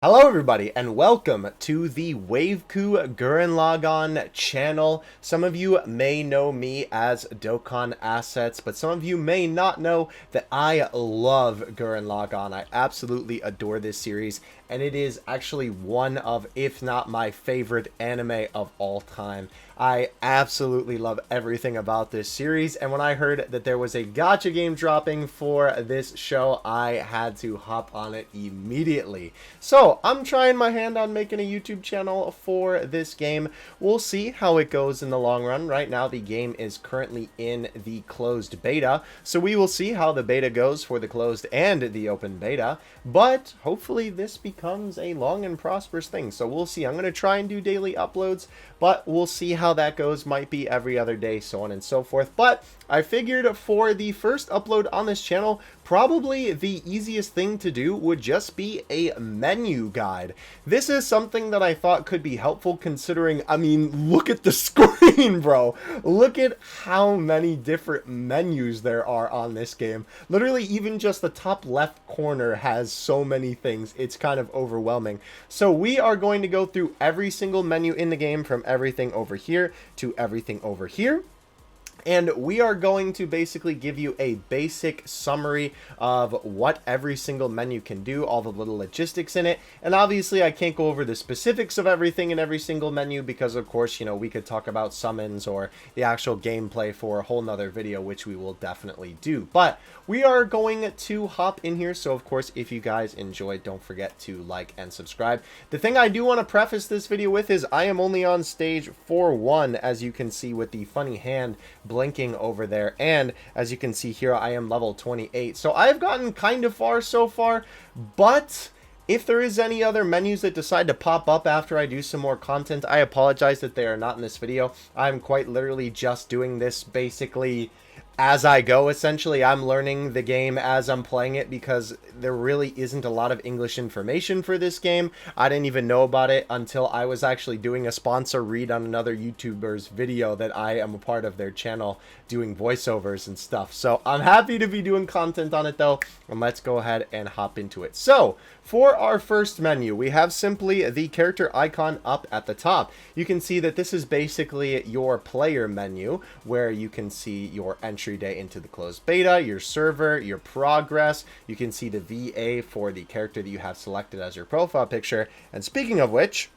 Hello everybody and welcome to the Waveku Gurren Lagann channel. Some of you may know me as Dokkan Assets, but some of you may not know that I love Gurren Lagann. I absolutely adore this series, and it is actually one of, if not my favorite anime of all time. I absolutely love everything about this series, and when I heard that there was a gacha game dropping for this show, I had to hop on it immediately. So, I'm trying my hand on making a YouTube channel for this game. We'll see how it goes in the long run. Right now, the game is currently in the closed beta, so we will see how the beta goes for the closed and the open beta, but hopefully this becomes a long and prosperous thing. So we'll see. I'm going to try and do daily uploads, but we'll see how that goes. Might be every other day, so on and so forth. But I figured for the first upload on this channel, probably the easiest thing to do would just be a menu guide. This is something that I thought could be helpful considering, I mean, look at the screen, bro. Look at how many different menus there are on this game. Literally, even just the top left corner has so many things. It's kind of overwhelming. So we are going to go through every single menu in the game, from everything over here to everything over here. And we are going to basically give you a basic summary of what every single menu can do, all the little logistics in it. And obviously I can't go over the specifics of everything in every single menu because, of course, you know, we could talk about summons or the actual gameplay for a whole nother video, which we will definitely do. But we are going to hop in here. So, of course, if you guys enjoyed, don't forget to like and subscribe. The thing I do want to preface this video with is I am only on stage 4-1, as you can see with the funny hand blinking over there, and as you can see here, I am level 28, so I've gotten kind of far so far. But if there is any other menus that decide to pop up after I do some more content, I apologize that they are not in this video. I'm quite literally just doing this basically as I go. Essentially, I'm learning the game as I'm playing it because there really isn't a lot of English information for this game. I didn't even know about it until I was actually doing a sponsor read on another YouTuber's video that I am a part of their channel doing voiceovers and stuff. So I'm happy to be doing content on it though, and let's go ahead and hop into it. So for our first menu, we have simply the character icon up at the top. You can see that this is basically your player menu, where you can see your entry day into the closed beta, your server, your progress. You can see the VA for the character that you have selected as your profile picture. And speaking of which,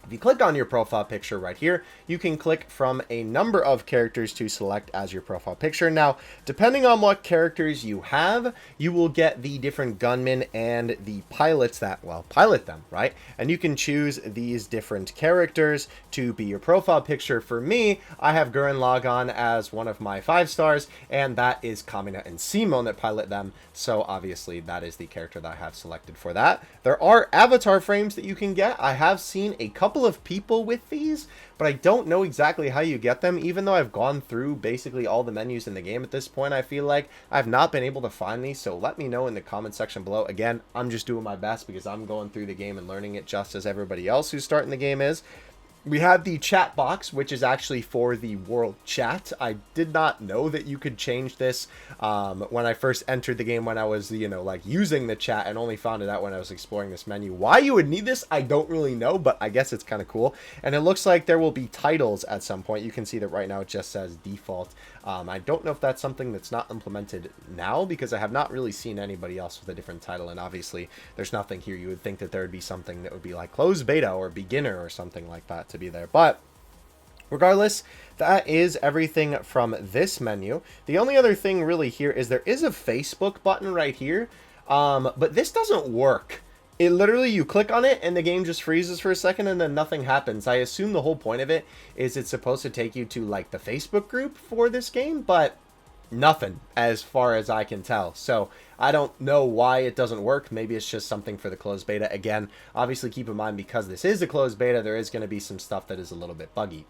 if you click on your profile picture right here, you can click from a number of characters to select as your profile picture. Now, depending on what characters you have, you will get the different gunmen and the pilots that, well, pilot them, right? And you can choose these different characters to be your profile picture. For me, I have Gurren Lagann as one of my 5 stars, and that is Kamina and Simon that pilot them. So obviously that is the character that I have selected for that. There are avatar frames that you can get. I have seen a couple of people with these, but I don't know exactly how you get them. Even though I've gone through basically all the menus in the game at this point, I feel like I've not been able to find these, so let me know in the comment section below. Again, I'm just doing my best because I'm going through the game and learning it just as everybody else who's starting the game is. We have the chat box, which is actually for the world chat. I did not know that you could change this when I first entered the game, when I was, you know, like using the chat, and only found it out when I was exploring this menu. Why you would need this, I don't really know, but I guess it's kind of cool. And it looks like there will be titles at some point. You can see that right now it just says default. I don't know if that's something that's not implemented now, because I have not really seen anybody else with a different title, and obviously there's nothing here. You would think that there would be something that would be like closed beta or beginner or something like that to be there. But regardless, that is everything from this menu. The only other thing really here is there is a Facebook button right here, but this doesn't work. It literally, you click on it and the game just freezes for a second and then nothing happens. I assume the whole point of it is it's supposed to take you to like the Facebook group for this game, but nothing as far as I can tell. So I don't know why it doesn't work. Maybe it's just something for the closed beta. Again, obviously keep in mind, because this is a closed beta, there is going to be some stuff that is a little bit buggy.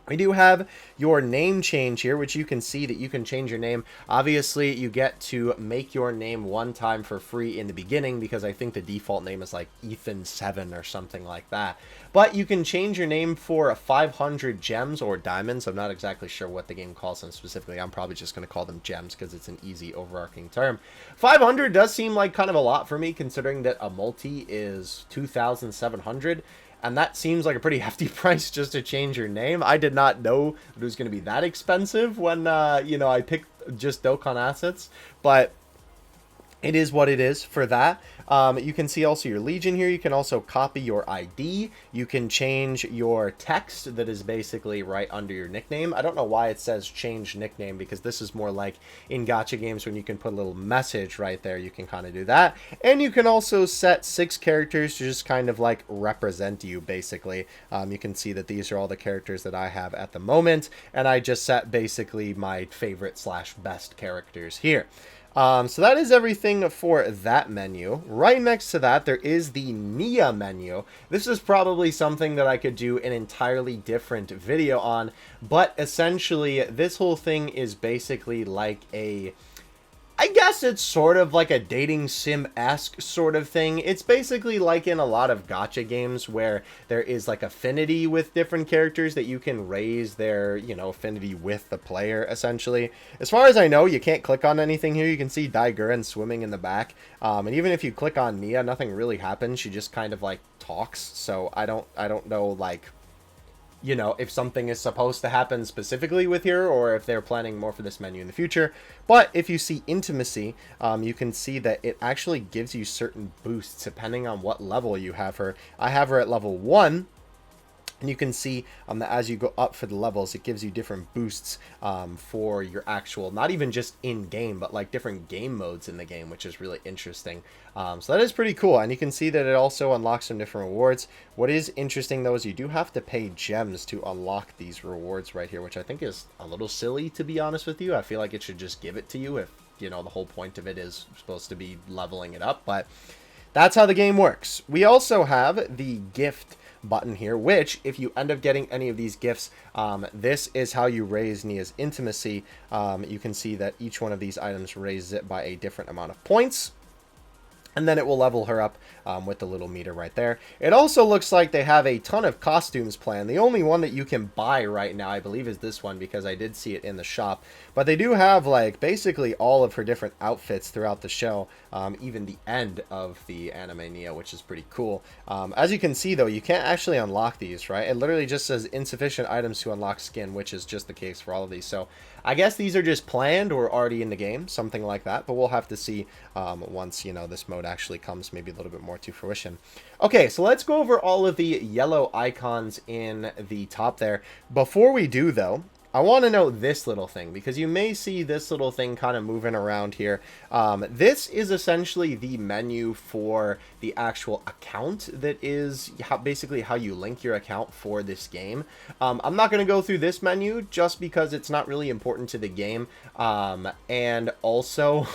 We do have your name change here, which you can see that you can change your name. Obviously, you get to make your name one time for free in the beginning because I think the default name is like Ethan7 or something like that. But you can change your name for 500 gems or diamonds. I'm not exactly sure what the game calls them specifically. I'm probably just going to call them gems because it's an easy overarching term. 500 does seem like kind of a lot for me considering that a multi is 2,700. And that seems like a pretty hefty price just to change your name. I did not know it was going to be that expensive when, you know, I picked just Dokkan assets. But it is what it is for that. You can see also your Legion here. You can also copy your ID. You can change your text that is basically right under your nickname. I don't know why it says change nickname because this is more like in gacha games when you can put a little message right there. You can kind of do that. And you can also set 6 characters to just kind of like represent you basically. You can see that these are all the characters that I have at the moment. And I just set basically my favorite / best characters here. So that is everything for that menu. Right next to that, there is the Nia menu. This is probably something that I could do an entirely different video on, but essentially, this whole thing is basically like a... I guess it's sort of like a dating sim-esque sort of thing. It's basically like in a lot of gacha games where there is like affinity with different characters that you can raise their, you know, affinity with the player, essentially. As far as I know, you can't click on anything here. You can see Gurren swimming in the back. And even if you click on Nia, nothing really happens. She just kind of like talks. So I don't know, like... you know, if something is supposed to happen specifically with her or if they're planning more for this menu in the future. But if you see intimacy, you can see that it actually gives you certain boosts depending on what level you have her. I have her at level 1. And you can see that as you go up for the levels, it gives you different boosts for your actual, not even just in-game, but like different game modes in the game, which is really interesting. So that is pretty cool. And you can see that it also unlocks some different rewards. What is interesting, though, is you do have to pay gems to unlock these rewards right here, which I think is a little silly, to be honest with you. I feel like it should just give it to you if, you know, the whole point of it is supposed to be leveling it up. But that's how the game works. We also have the gift button here, which if you end up getting any of these gifts, this is how you raise Nia's intimacy. You can see that each one of these items raises it by a different amount of points. And then it will level her up with the little meter right there. It also looks like they have a ton of costumes planned. The only one that you can buy right now, I believe, is this one because I did see it in the shop. But they do have, like, basically all of her different outfits throughout the show, even the end of the anime Nia, which is pretty cool. As you can see, though, you can't actually unlock these, right? It literally just says insufficient items to unlock skin, which is just the case for all of these. So I guess these are just planned or already in the game, something like that. But we'll have to see once, you know, this mode actually comes maybe a little bit more to fruition. Okay, so let's go over all of the yellow icons in the top there. Before we do, though, I want to know this little thing, because you may see this little thing kind of moving around here. This is essentially the menu for the actual account that is basically how you link your account for this game. I'm not going to go through this menu just because it's not really important to the game. And also,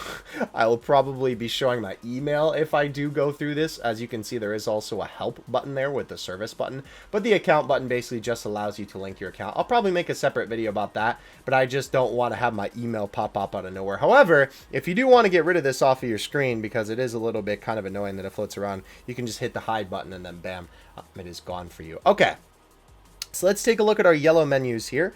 I will probably be showing my email if I do go through this. As you can see, there is also a help button there with the service button. But the account button basically just allows you to link your account. I'll probably make a separate video about that, but I just don't want to have my email pop up out of nowhere. However, if you do want to get rid of this off of your screen, because it is a little bit kind of annoying that it floats around, you can just hit the hide button and then bam, it is gone for you. Okay. So let's take a look at our yellow menus here.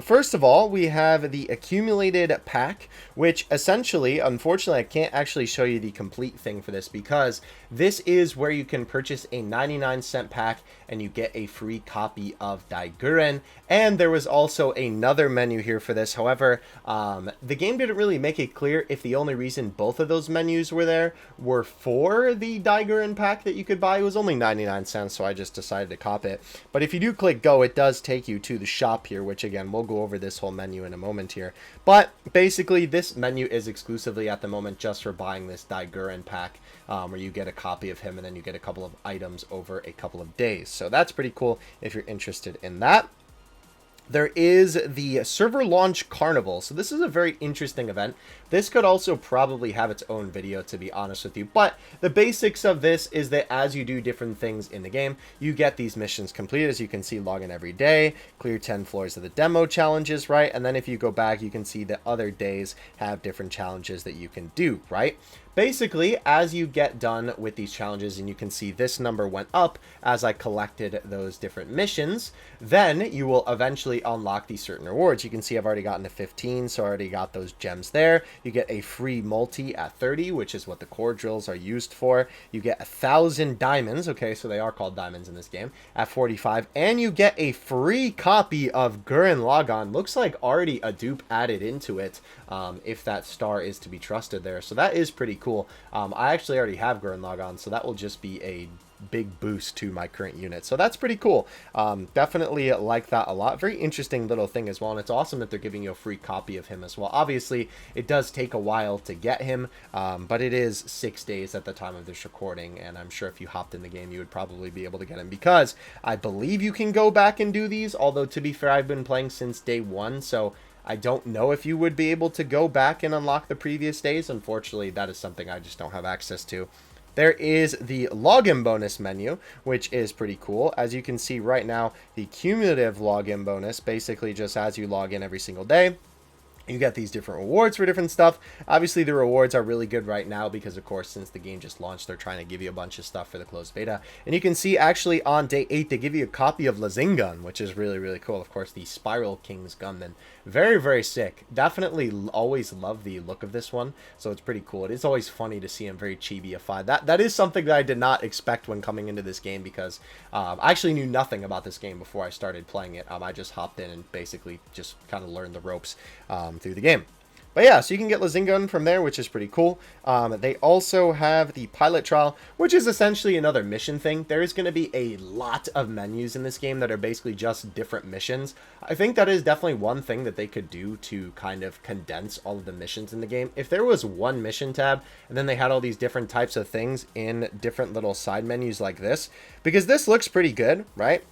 First of all, we have the accumulated pack, which essentially, unfortunately, I can't actually show you the complete thing for this because this is where you can purchase a 99-cent pack and you get a free copy of Gurren. And there was also another menu here for this. However, the game didn't really make it clear if the only reason both of those menus were there were for the Gurren pack that you could buy. It was only 99 cents, so I just decided to cop it. But if you do click go, it does take you to the shop here, which again, we'll go over this whole menu in a moment here. But basically, this menu is exclusively at the moment just for buying this Gurren pack, where you get a copy of him and then you get a couple of items over a couple of days. So that's pretty cool if you're interested in that. there is the server launch carnival. So this is a very interesting event. This could also probably have its own video, to be honest with you, but the basics of this is that as you do different things in the game, you get these missions completed. As you can see, log in every day, clear 10 floors of the demo challenges, right? And then if you go back, you can see that other days have different challenges that you can do, right? Basically, as you get done with these challenges, and you can see this number went up as I collected those different missions, then you will eventually unlock these certain rewards. You can see I've already gotten to 15, so I already got those gems there. You get a free multi at 30, which is what the core drills are used for. You get 1,000 diamonds, okay, so they are called diamonds in this game, at 45, and you get a free copy of Gurren Lagann. Looks like already a dupe added into it, if that star is to be trusted there. So that is pretty cool. I actually already have Gurren Lagann, so that will just be a big boost to my current unit. So that's pretty cool. Definitely like that a lot. Very interesting little thing as well, and it's awesome that they're giving you a free copy of him as well. Obviously, it does take a while to get him, but it is 6 days at the time of this recording, and I'm sure if you hopped in the game, you would probably be able to get him, because I believe you can go back and do these, although to be fair, I've been playing since day one, so I don't know if you would be able to go back and unlock the previous days. Unfortunately, that is something I just don't have access to. There is the login bonus menu, which is pretty cool. As you can see right now, the cumulative login bonus, basically just as you log in every single day, you get these different rewards for different stuff. Obviously, the rewards are really good right now because, of course, since the game just launched, they're trying to give you a bunch of stuff for the closed beta. And you can see, actually, on day 8, they give you a copy of Lagann, which is really, really cool. Of course, the Spiral King's gunman. Very, very sick. Definitely always love the look of this one, so it's pretty cool. It is always funny to see him very chibi-ified. That is something that I did not expect when coming into this game, because I actually knew nothing about this game before I started playing it. I just hopped in and basically just kind of learned the ropes through the game. But yeah, so you can get Lagann from there, which is pretty cool. They also have the pilot trial, which is essentially another mission thing. There is going to be a lot of menus in this game that are basically just different missions. I think that is definitely one thing that they could do to kind of condense all of the missions in the game. If there was one mission tab, and then they had all these different types of things in different little side menus like this, because this looks pretty good, right?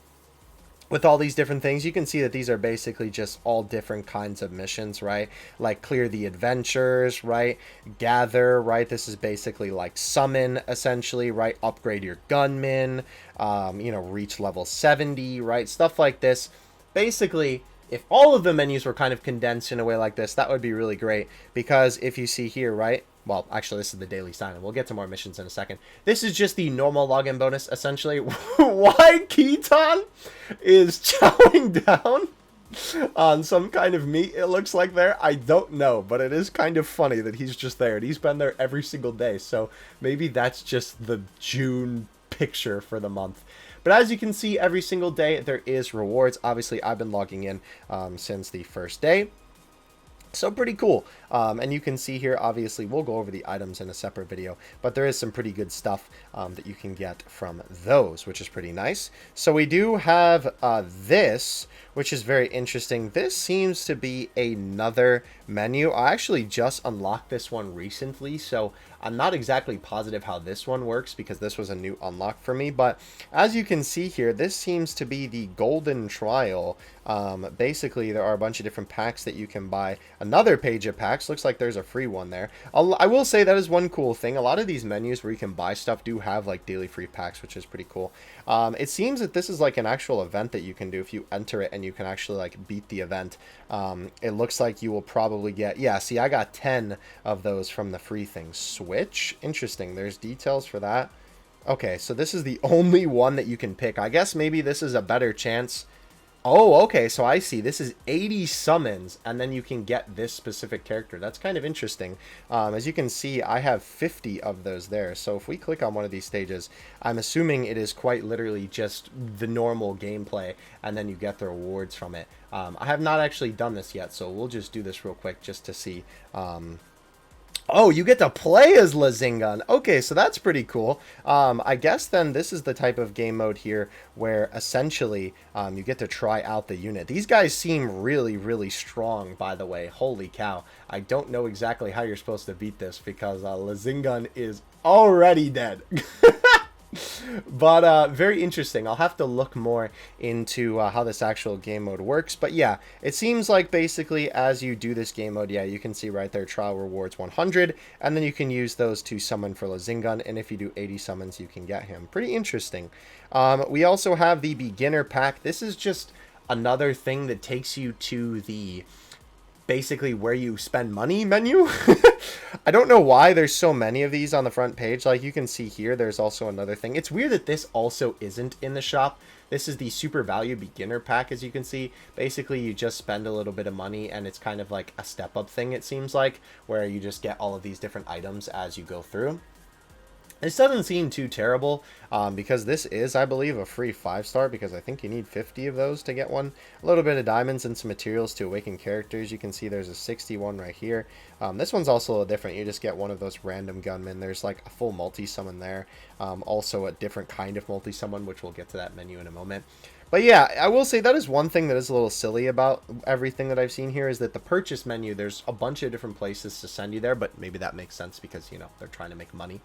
With all these different things, you can see that these are basically just all different kinds of missions, right? Like clear the adventures, right? Gather, right? This is basically like summon, essentially, right? Upgrade your gunman, you know, reach level 70, right? Stuff like this. Basically, if all of the menus were kind of condensed in a way like this, that would be really great. Because if you see here, right? Well, actually, this is the daily sign-in. We'll get to more missions in a second. This is just the normal login bonus, essentially. Why Keaton is chowing down on some kind of meat, it looks like there, I don't know. But it is kind of funny that he's just there. And he's been there every single day. So maybe that's just the June picture for the month. But as you can see, every single day there is rewards. Obviously, I've been logging in since the first day. So pretty cool. And you can see here, obviously, we'll go over the items in a separate video, but there is some pretty good stuff that you can get from those, which is pretty nice. So we do have this, which is very interesting. This seems to be another menu. I actually just unlocked this one recently, so I'm not exactly positive how this one works because this was a new unlock for me. But as you can see here, this seems to be the golden trial. Basically, there are a bunch of different packs that you can buy. Another page of packs. Looks like there's a free one there. I will say that is one cool thing. A lot of these menus where you can buy stuff do have like daily free packs, which is pretty cool. It seems that this is like an actual event that you can do if you enter it and you can actually like beat the event. It looks like you will probably get, yeah, see, I got 10 of those from the free thing. Switch? Interesting. There's details for that. Okay, so this is the only one that you can pick. I guess maybe this is a better chance. Oh, okay, so I see. This is 80 summons, and then you can get this specific character. That's kind of interesting. As you can see, I have 50 of those there. So if we click on one of these stages, I'm assuming it is quite literally just the normal gameplay, and then you get the rewards from it. I have not actually done this yet, so we'll just do this real quick just to see. Oh, you get to play as Lagann. Okay, so that's pretty cool. I guess then this is the type of game mode here where essentially you get to try out the unit. These guys seem really, really strong, by the way. Holy cow. I don't know exactly how you're supposed to beat this because Lagann is already dead. But very interesting. I'll have to look more into how this actual game mode works. But yeah, it seems like basically as you do this game mode, yeah, you can see right there, trial rewards 100, and then you can use those to summon for Lazingun, and if you do 80 summons, you can get him. Pretty interesting. We also have the beginner pack. This is just another thing that takes you to the basically where you spend money menu. I don't know why there's so many of these on the front page. Like you can see here, there's also another thing. It's weird that this also isn't in the shop. This is the super value beginner pack, as you can see. Basically, you just spend a little bit of money and it's kind of like a step up thing, it seems like, where you just get all of these different items as you go through. This doesn't seem too terrible because this is, I believe, a free 5-star because I think you need 50 of those to get one. A little bit of diamonds and some materials to awaken characters. You can see there's a 61 right here. This one's also a little different. You just get one of those random gunmen. There's like a full multi-summon there. Also a different kind of multi-summon, which we'll get to that menu in a moment. But yeah, I will say that is one thing that is a little silly about everything that I've seen here is that the purchase menu, there's a bunch of different places to send you there, but maybe that makes sense because, you know, they're trying to make money.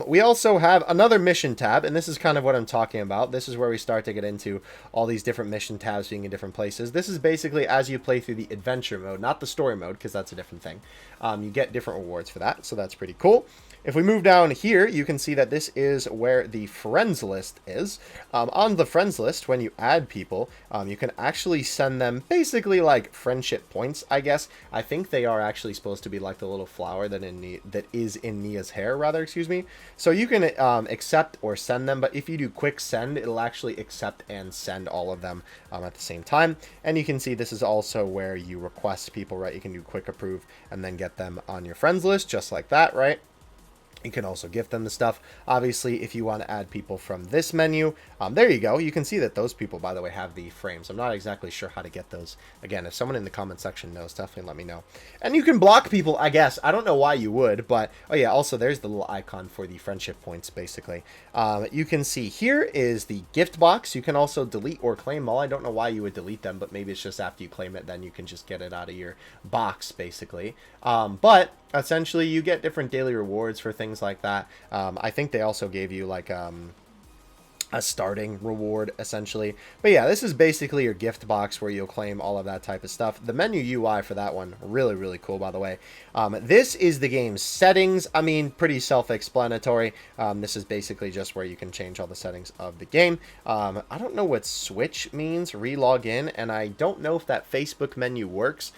We also have another mission tab, and this is kind of what I'm talking about. This is where we start to get into all these different mission tabs being in different places. This is basically as you play through the adventure mode, not the story mode, because that's a different thing. You get different rewards for that, so that's pretty cool. If we move down here, you can see that this is where the friends list is. On the friends list, when you add people, you can actually send them basically like friendship points, I guess. I think they are actually supposed to be like the little flower that is in Nia's hair, rather, excuse me. So you can accept or send them, but if you do quick send, it'll actually accept and send all of them at the same time. And you can see this is also where you request people, right? You can do quick approve and then get them on your friends list, just like that, right? You can also gift them the stuff. Obviously, if you want to add people from this menu, there you go. You can see that those people, by the way, have the frames. I'm not exactly sure how to get those. Again, if someone in the comment section knows, definitely let me know. And you can block people, I guess. I don't know why you would, but... Oh, yeah, also, there's the little icon for the friendship points, basically. You can see here is the gift box. You can also delete or claim all. I don't know why you would delete them, but maybe it's just after you claim it, then you can just get it out of your box, basically. But... essentially, you get different daily rewards for things like that. I think they also gave you like a starting reward, essentially. But yeah, this is basically your gift box where you'll claim all of that type of stuff. The menu UI for that one, really, really cool, by the way. This is the game's settings. I mean, pretty self-explanatory. This is basically just where you can change all the settings of the game. I don't know what switch means, re-log in, and I don't know if that Facebook menu works.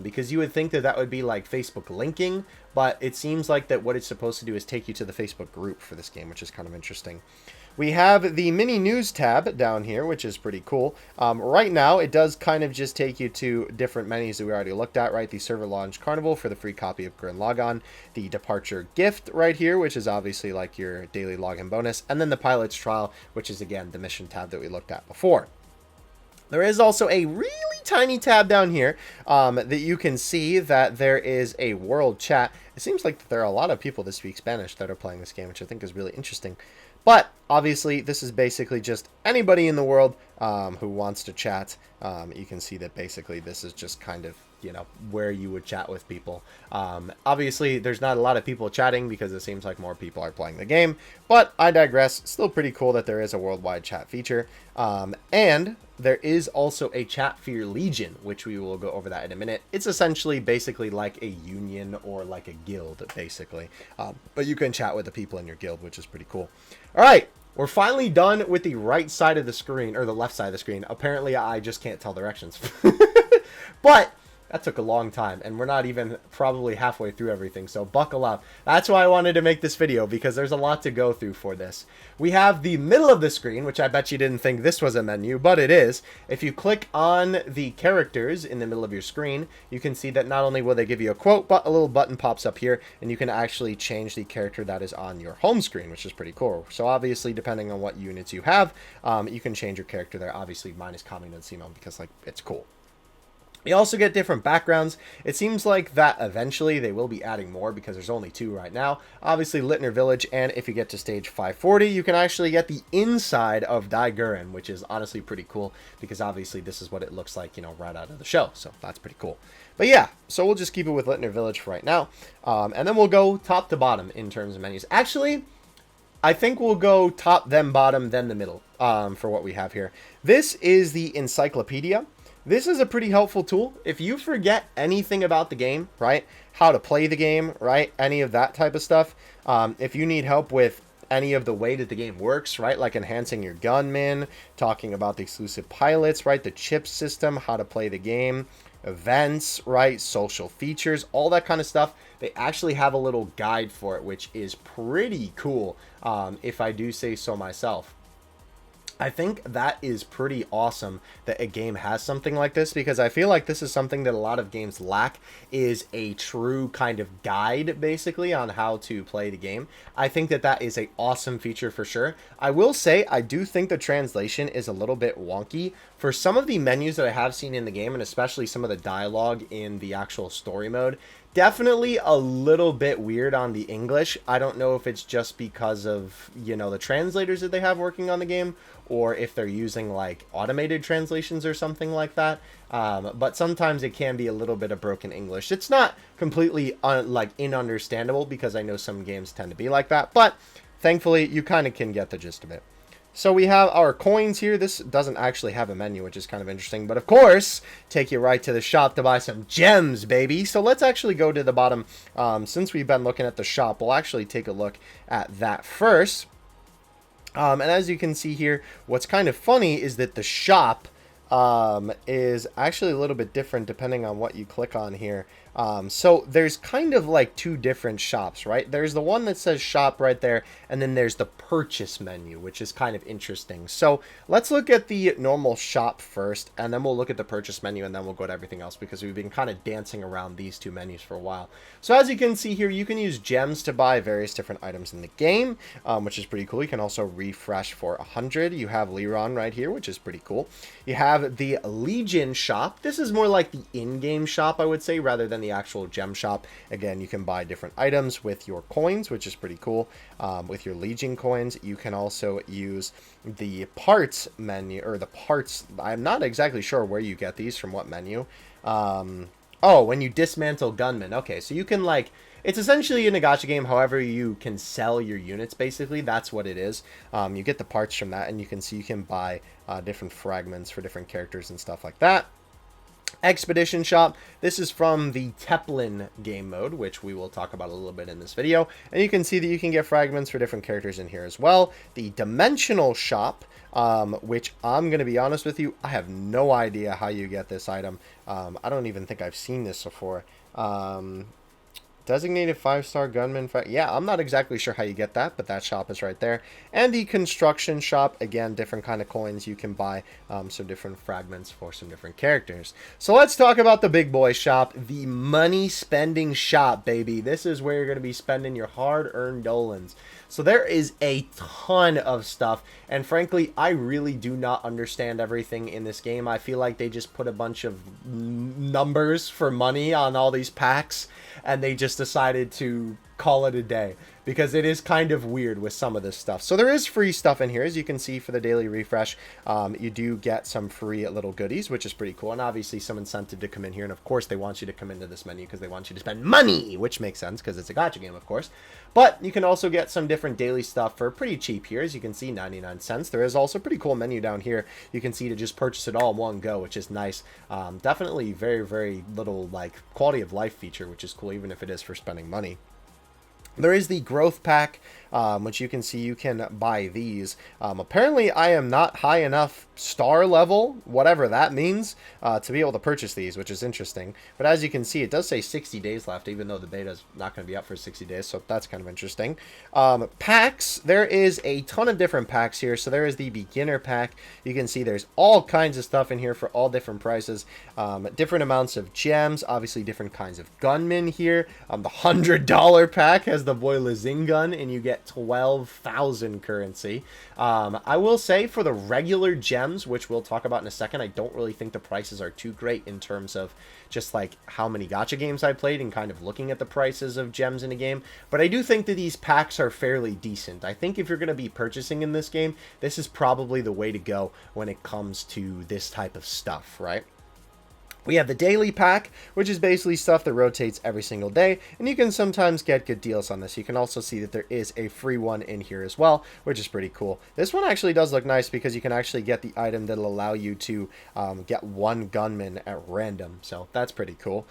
Because you would think that that would be like Facebook linking, but it seems like that what it's supposed to do is take you to the Facebook group for this game, which is kind of interesting. We have the mini news tab down here, which is pretty cool. Right now, it does kind of just take you to different menus that we already looked at, right? The server launch carnival for the free copy of Gurren Lagann, the departure gift right here, which is obviously like your daily login bonus, and then the pilot's trial, which is again the mission tab that we looked at before. There is also a really tiny tab down here that you can see that there is a world chat. It seems like there are a lot of people that speak Spanish that are playing this game, which I think is really interesting. But obviously, this is basically just anybody in the world who wants to chat. You can see that basically this is just kind of, you know, where you would chat with people. Obviously, there's not a lot of people chatting because it seems like more people are playing the game. But I digress. Still pretty cool that there is a worldwide chat feature. And there is also a chat for your Legion, which we will go over that in a minute. It's essentially basically like a union or like a guild, basically. But you can chat with the people in your guild, which is pretty cool. All right. We're finally done with the right side of the screen, or the left side of the screen. Apparently, I just can't tell directions. But that took a long time, and we're not even probably halfway through everything, so buckle up. That's why I wanted to make this video, because there's a lot to go through for this. We have the middle of the screen, which I bet you didn't think this was a menu, but it is. If you click on the characters in the middle of your screen, you can see that not only will they give you a quote, but a little button pops up here, and you can actually change the character that is on your home screen, which is pretty cool. So obviously, depending on what units you have, you can change your character there. Obviously, mine is Kami no Simon because, like, it's cool. You also get different backgrounds. It seems like that eventually they will be adding more because there's only 2 right now. Obviously, Littner Village, and if you get to stage 540, you can actually get the inside of Dai Gurren, which is honestly pretty cool because obviously this is what it looks like, you know, right out of the show. So that's pretty cool. But yeah, so we'll just keep it with Littner Village for right now. And then we'll go top to bottom in terms of menus. Actually, I think we'll go top, then bottom, then the middle for what we have here. This is the encyclopedia. This is a pretty helpful tool. If you forget anything about the game, right? How to play the game, right? Any of that type of stuff. If you need help with any of the way that the game works, right? Like enhancing your gunman, talking about the exclusive pilots, right? The chip system, how to play the game, events, right? Social features, all that kind of stuff. They actually have a little guide for it, which is pretty cool, if I do say so myself. I think that is pretty awesome that a game has something like this, because I feel like this is something that a lot of games lack, is a true kind of guide basically on how to play the game. I think that that is an awesome feature for sure. I will say I do think the translation is a little bit wonky for some of the menus that I have seen in the game, and especially some of the dialogue in the actual story mode. Definitely a little bit weird on the English. I don't know if it's just because of, you know, the translators that they have working on the game, or if they're using like automated translations or something like that. But sometimes it can be a little bit of broken English. It's not completely ununderstandable, because I know some games tend to be like that, but thankfully you kind of can get the gist of it. So we have our coins here. This doesn't actually have a menu, which is kind of interesting. But of course, take you right to the shop to buy some gems, baby. So let's actually go to the bottom. Since we've been looking at the shop, we'll actually take a look at that first. And as you can see here, what's kind of funny is that the shop is actually a little bit different depending on what you click on here. So there's kind of like two different shops, right? There's the one that says shop right there, and then there's the purchase menu, which is kind of interesting. So let's look at the normal shop first, and then we'll look at the purchase menu, and then we'll go to everything else, because we've been kind of dancing around these two menus for a while. So as you can see here, you can use gems to buy various different items in the game, which is pretty cool. You can also refresh for 100. You have Liron right here, which is pretty cool. You have the Legion shop. This is more like the in-game shop, I would say, rather than the actual gem shop. Again, you can buy different items with your coins, which is pretty cool. With your Legion coins, you can also use the parts menu, or the parts. I'm not exactly sure where you get these, from what menu. Oh, when you dismantle gunmen. Okay, so you can like, it's essentially in a gacha game, however you can sell your units, basically. That's what it is. You get the parts from that, and you can see you can buy different fragments for different characters and stuff like that. Expedition shop. This is from the Teplin game mode, which we will talk about a little bit in this video. And you can see that you can get fragments for different characters in here as well. The dimensional shop, which I'm going to be honest with you, I have no idea how you get this item. I don't even think I've seen this before. Designated 5-star gunman. Yeah, I'm not exactly sure how you get that, but that shop is right there. And the construction shop, again, different kind of coins you can buy, some different fragments for some different characters. So let's talk about the big boy shop, the money spending shop, baby. This is where you're going to be spending your hard-earned dolans. So there is a ton of stuff, and frankly, I really do not understand everything in this game. I feel like they just put a bunch of numbers for money on all these packs, and they just decided to call it a day, because it is kind of weird with some of this stuff. So there is free stuff in here, as you can see. For the daily refresh, you do get some free little goodies, which is pretty cool, and obviously some incentive to come in here. And of course they want you to come into this menu because they want you to spend money, which makes sense because it's a gacha game, of course. But you can also get some different daily stuff for pretty cheap here, as you can see, 99 cents. There is also a pretty cool menu down here, you can see, to just purchase it all in one go, which is nice. Definitely very, very little like quality of life feature, which is cool, even if it is for spending money. There is the growth pack, which you can see you can buy these. Apparently, I am not high enough star level, whatever that means, to be able to purchase these, which is interesting. But as you can see, it does say 60 days left, even though the beta is not going to be up for 60 days, so that's kind of interesting. Packs, there is a ton of different packs here. So there is the beginner pack. You can see there's all kinds of stuff in here for all different prices. Different amounts of gems, obviously different kinds of gunmen here. The $100 pack has the boy Lazing gun, and you get 12,000 currency. I will say, for the regular gems, which we'll talk about in a second, I don't really think the prices are too great in terms of just like how many gacha games I played and kind of looking at the prices of gems in a game. But I do think that these packs are fairly decent. I think if you're going to be purchasing in this game, this is probably the way to go when it comes to this type of stuff, right? We have the daily pack, which is basically stuff that rotates every single day, and you can sometimes get good deals on this. You can also see that there is a free one in here as well, which is pretty cool. This one actually does look nice because you can actually get the item that'll allow you to get one gunman at random, so that's pretty cool.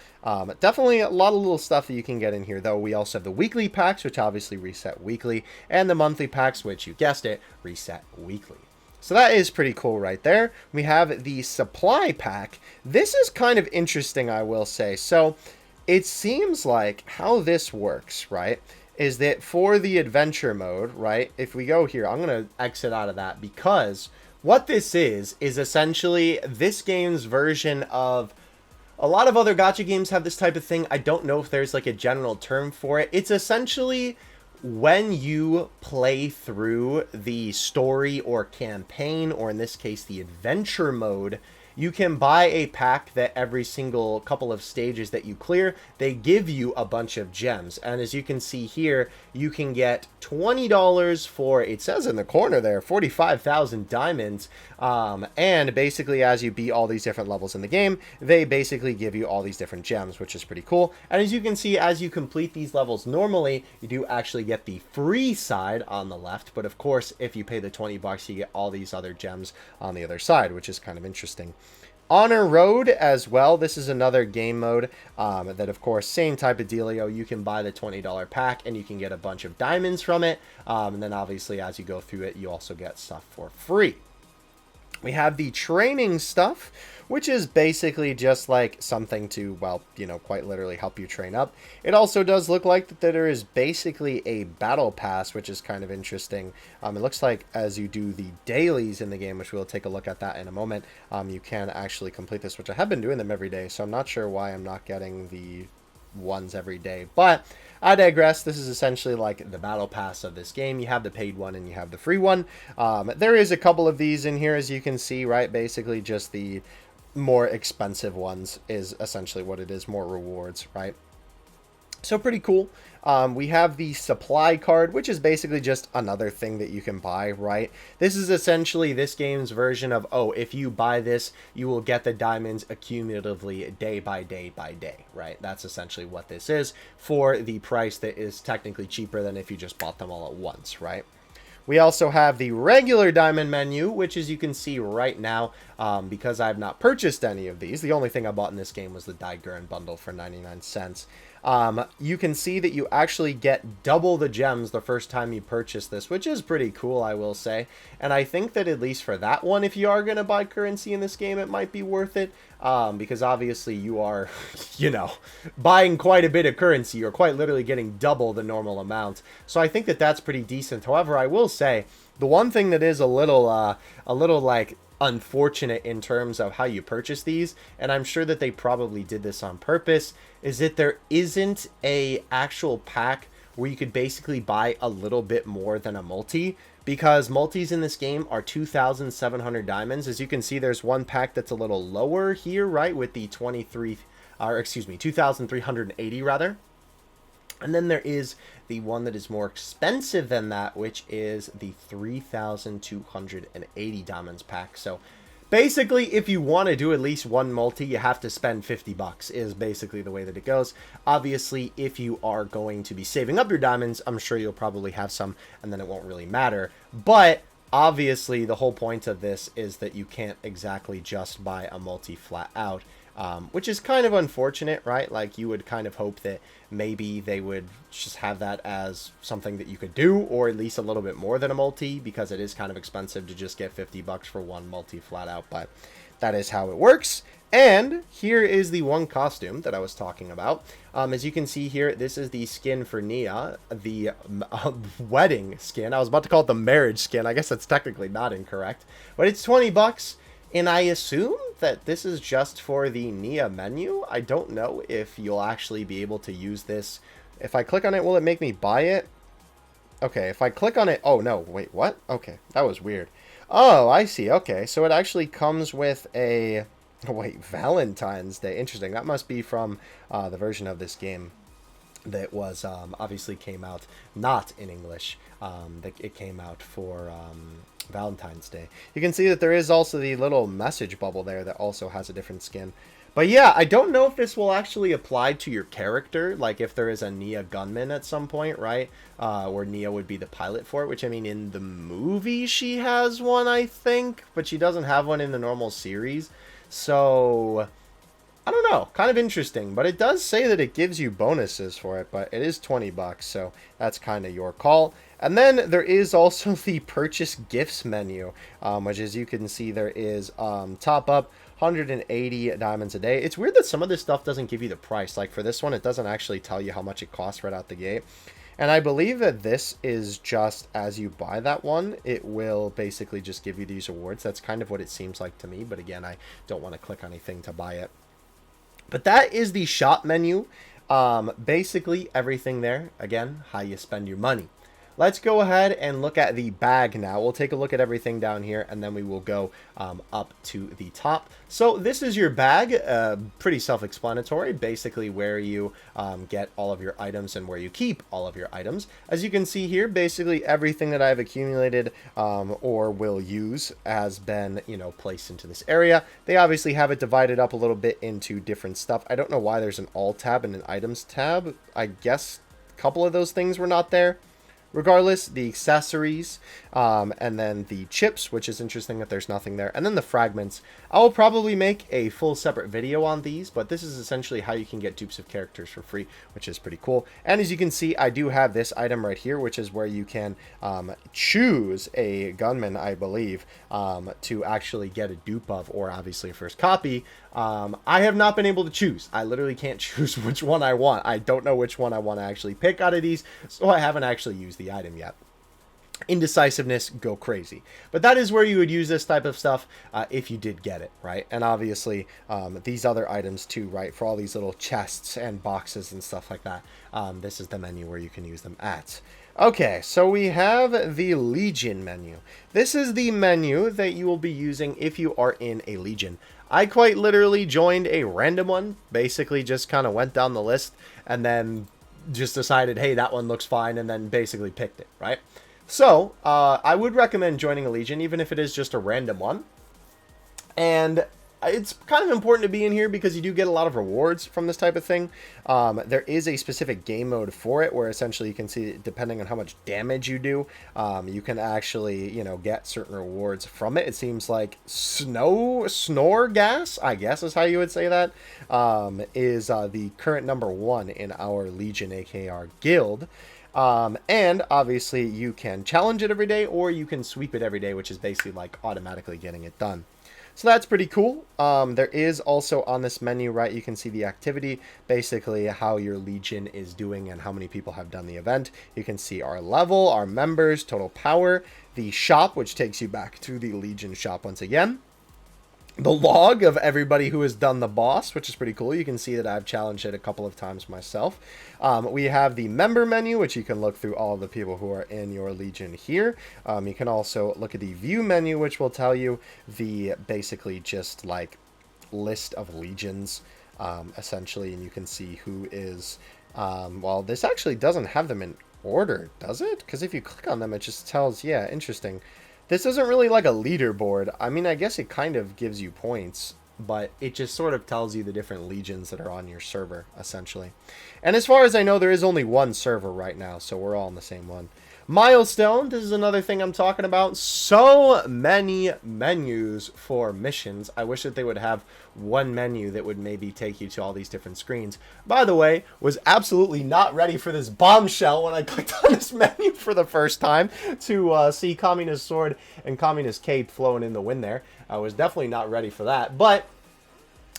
Definitely a lot of little stuff that you can get in here, though. We also have the weekly packs, which obviously reset weekly, and the monthly packs, which, you guessed it, reset weekly. So that is pretty cool right there. We have the supply pack. This is kind of interesting, I will say. So it seems like how this works, right, is that for the adventure mode, right, if we go here, I'm going to exit out of that because what this is essentially this game's version of a lot of other gacha games have this type of thing. I don't know if there's like a general term for it. It's essentially when you play through the story or campaign, or in this case, the adventure mode, you can buy a pack that every single couple of stages that you clear, they give you a bunch of gems. And as you can see here, you can get $20 for, it says in the corner there, 45,000 diamonds. And basically, as you beat all these different levels in the game, they basically give you all these different gems, which is pretty cool. And as you can see, as you complete these levels normally, you do actually get the free side on the left. But of course, if you pay the 20 bucks, you get all these other gems on the other side, which is kind of interesting. Honor Road as well. This is another game mode that, of course, same type of dealio. You can buy the $20 pack and you can get a bunch of diamonds from it. And then obviously as you go through it, you also get stuff for free. We have the training stuff, which is basically just like something to, well, you know, quite literally help you train up. It also does look like that there is basically a battle pass, which is kind of interesting. It looks like as you do the dailies in the game, which we'll take a look at that in a moment, you can actually complete this, which I have been doing them every day, so I'm not sure why I'm not getting the ones every day, but I digress. This is essentially like the battle pass of this game. You have the paid one and you have the free one. There is a couple of these in here, as you can see, right? Basically just the more expensive ones is essentially what it is, more rewards, right? So pretty cool. We have the supply card, which is basically just another thing that you can buy, right? This is essentially this game's version of, oh, if you buy this, you will get the diamonds accumulatively day by day by day, right? That's essentially what this is for the price that is technically cheaper than if you just bought them all at once, right? We also have the regular diamond menu, which as you can see right now, because I have not purchased any of these, the only thing I bought in this game was the Toppa Gurren bundle for 99 cents. You can see that you actually get double the gems the first time you purchase this, which is pretty cool, I will say. And I think that at least for that one, if you are going to buy currency in this game, it might be worth it. Because obviously you are, you know, buying quite a bit of currency. You're quite literally getting double the normal amount. So I think that that's pretty decent. However, I will say the one thing that is a little like unfortunate in terms of how you purchase these, and I'm sure that they probably did this on purpose, is that there isn't a actual pack where you could basically buy a little bit more than a multi, because multis in this game are 2,700 diamonds. As you can see, there's one pack that's a little lower here, right, with the 2,380 rather. And then there is the one that is more expensive than that, which is the 3,280 diamonds pack. So basically, if you want to do at least one multi, you have to spend 50 bucks is basically the way that it goes. Obviously, if you are going to be saving up your diamonds, I'm sure you'll probably have some, and then it won't really matter. But obviously, the whole point of this is that you can't exactly just buy a multi flat out. Which is kind of unfortunate, right? Like, you would kind of hope that maybe they would just have that as something that you could do, or at least a little bit more than a multi, because it is kind of expensive to just get 50 bucks for one multi flat out, but that is how it works. And here is the one costume that I was talking about. As you can see here, this is the skin for Nia, the wedding skin. I was about to call it the marriage skin. I guess that's technically not incorrect, but it's 20 bucks. And I assume that this is just for the Nia menu. I don't know if you'll actually be able to use this. If I click on it, will it make me buy it? Okay, if I click on it... Oh, no. Wait, what? Okay, that was weird. Oh, I see. Okay, so it actually comes with a... Oh, wait, Valentine's Day. Interesting. That must be from the version of this game that was obviously came out not in English. It came out for... Valentine's Day. You can see that there is also the little message bubble there that also has a different skin. But yeah, I don't know if this will actually apply to your character, like if there is a Nia gunman at some point, right? Where Nia would be the pilot for it, which I mean, in the movie she has one, I think, but she doesn't have one in the normal series. So, I don't know, kind of interesting, but it does say that it gives you bonuses for it, but it is 20 bucks, so that's kind of your call. And then there is also the purchase gifts menu, which, as you can see, there is top up 180 diamonds a day. It's weird that some of this stuff doesn't give you the price. Like for this one, it doesn't actually tell you how much it costs right out the gate. And I believe that this is just as you buy that one, it will basically just give you these awards. That's kind of what it seems like to me, but again, I don't want to click on anything to buy it. But that is the shop menu. Basically everything there. Again, how you spend your money. Let's go ahead and look at the bag now. We'll take a look at everything down here, and then we will go up to the top. So this is your bag. Pretty self-explanatory. Basically where you get all of your items and where you keep all of your items. As you can see here, basically everything that I've accumulated or will use has been, you know, placed into this area. They obviously have it divided up a little bit into different stuff. I don't know why there's an all tab and an items tab. I guess a couple of those things were not there. Regardless, the accessories, and then the chips, which is interesting that there's nothing there, and then the fragments. I will probably make a full separate video on these, but this is essentially how you can get dupes of characters for free, which is pretty cool. And as you can see, I do have this item right here, which is where you can choose a gunman, I believe, to actually get a dupe of, or obviously a first copy. I have not been able to choose. I literally can't choose which one I want. I don't know which one I want to actually pick out of these, so I haven't actually used the item yet. Indecisiveness, go crazy. But that is where you would use this type of stuff if you did get it, right? And obviously these other items too, right? For all these little chests and boxes and stuff like that. This is the menu where you can use them at. Okay, so we have the Legion menu. This is the menu that you will be using if you are in a Legion. I quite literally joined a random one, basically just kind of went down the list and then just decided, hey, that one looks fine, and then basically picked it, right? So, I would recommend joining a Legion, even if it is just a random one. And it's kind of important to be in here because you do get a lot of rewards from this type of thing. There is a specific game mode for it where essentially you can see, depending on how much damage you do, you can actually, you know, get certain rewards from it. It seems like snore gas, I guess is how you would say that, is the current #1 in our Legion, aka our guild. And obviously you can challenge it every day, or you can sweep it every day, which is basically like automatically getting it done. So that's pretty cool. There is also on this menu, right, you can see the activity, basically how your Legion is doing and how many people have done the event. You can see our level, our members, total power, the shop, which takes you back to the Legion shop once again. The log of everybody who has done the boss, which is pretty cool. You can see that I've challenged it a couple of times myself. We have the member menu, which you can look through all of the people who are in your Legion here. You can also look at the view menu, which will tell you the basically just like list of legions, essentially, and you can see who is, well, this actually doesn't have them in order, does it? Because if you click on them, it just tells, yeah, interesting. This isn't really like a leaderboard. I mean, I guess it kind of gives you points, but it just sort of tells you the different legions that are on your server, essentially. And as far as I know, there is only one server right now, so we're all in the same one. Milestone, this is another thing I'm talking about. So many menus for missions. I wish that they would have one menu that would maybe take you to all these different screens. By the way, was absolutely not ready for this bombshell when I clicked on this menu for the first time to see Communist Sword and Communist Cape flowing in the wind there. I was definitely not ready for that, but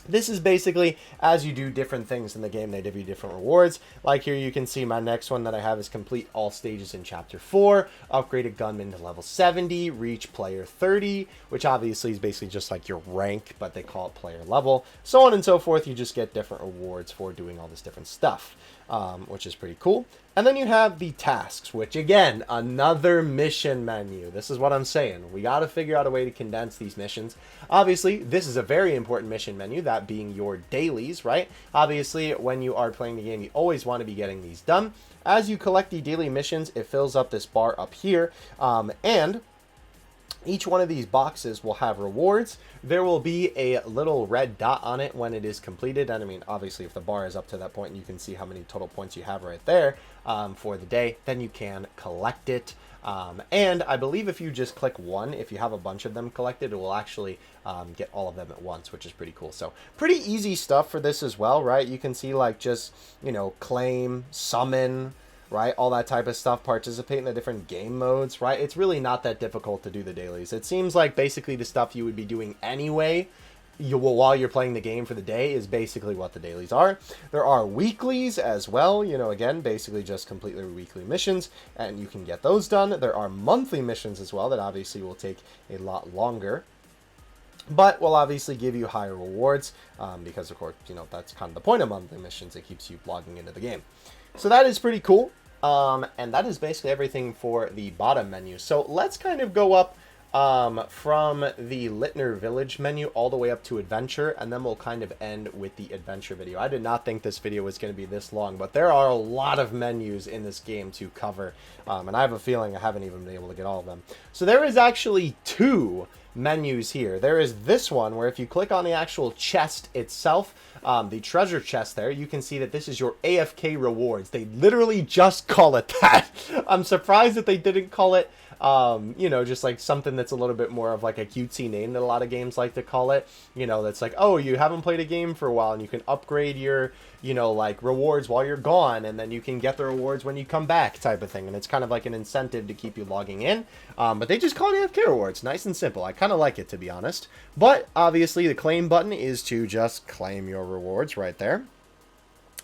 this is basically, as you do different things in the game, they give you different rewards. Like here, you can see my next one that I have is complete all stages in Chapter 4, upgraded gunman to level 70, reach player 30, which obviously is basically just like your rank, but they call it player level. So on and so forth, you just get different rewards for doing all this different stuff, which is pretty cool. And then you have the tasks, which again, another mission menu. This is what I'm saying. We got to figure out a way to condense these missions. Obviously, this is a very important mission menu, that being your dailies, right? Obviously, when you are playing the game, you always want to be getting these done. As you collect the daily missions, it fills up this bar up here. And Each one of these boxes will have rewards. There will be a little red dot on it when it is completed. And I mean, obviously, if the bar is up to that point, you can see how many total points you have right there for the day. Then you can collect it. And I believe if you just click one, if you have a bunch of them collected, it will actually get all of them at once, which is pretty cool. So pretty easy stuff for this as well, right? You can see like just, you know, claim, summon, right? All that type of stuff, participate in the different game modes, right? It's really not that difficult to do the dailies. It seems like basically the stuff you would be doing anyway while you're playing the game for the day is basically what the dailies are. There are weeklies as well, you know, again, basically just completely weekly missions, and you can get those done. There are monthly missions as well that obviously will take a lot longer, but will obviously give you higher rewards because, of course, you know, that's kind of the point of monthly missions. It keeps you logging into the game. So that is pretty cool. And that is basically everything for the bottom menu. So let's kind of go up from the Littner Village menu all the way up to Adventure, and then we'll kind of end with the Adventure video. I did not think this video was going to be this long, but there are a lot of menus in this game to cover, and I have a feeling I haven't even been able to get all of them. So there is actually 2 menus here. There is this one where if you click on the actual chest itself, the treasure chest there, you can see that this is your AFK rewards. They literally just call it that. I'm surprised that they didn't call it you know, just like something that's a little bit more of like a cutesy name that a lot of games like to call it, you know, that's like, oh, you haven't played a game for a while and you can upgrade your, you know, like rewards while you're gone, and then you can get the rewards when you come back type of thing. And it's kind of like an incentive to keep you logging in, but they just call it AFK rewards. Nice and simple. I kind of like it, to be honest. But obviously the claim button is to just claim your rewards right there.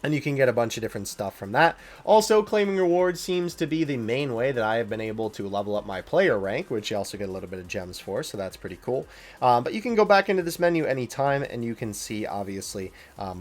And you can get a bunch of different stuff from that. Also, claiming rewards seems to be the main way that I have been able to level up my player rank, which you also get a little bit of gems for, so that's pretty cool. But you can go back into this menu anytime, and you can see, obviously,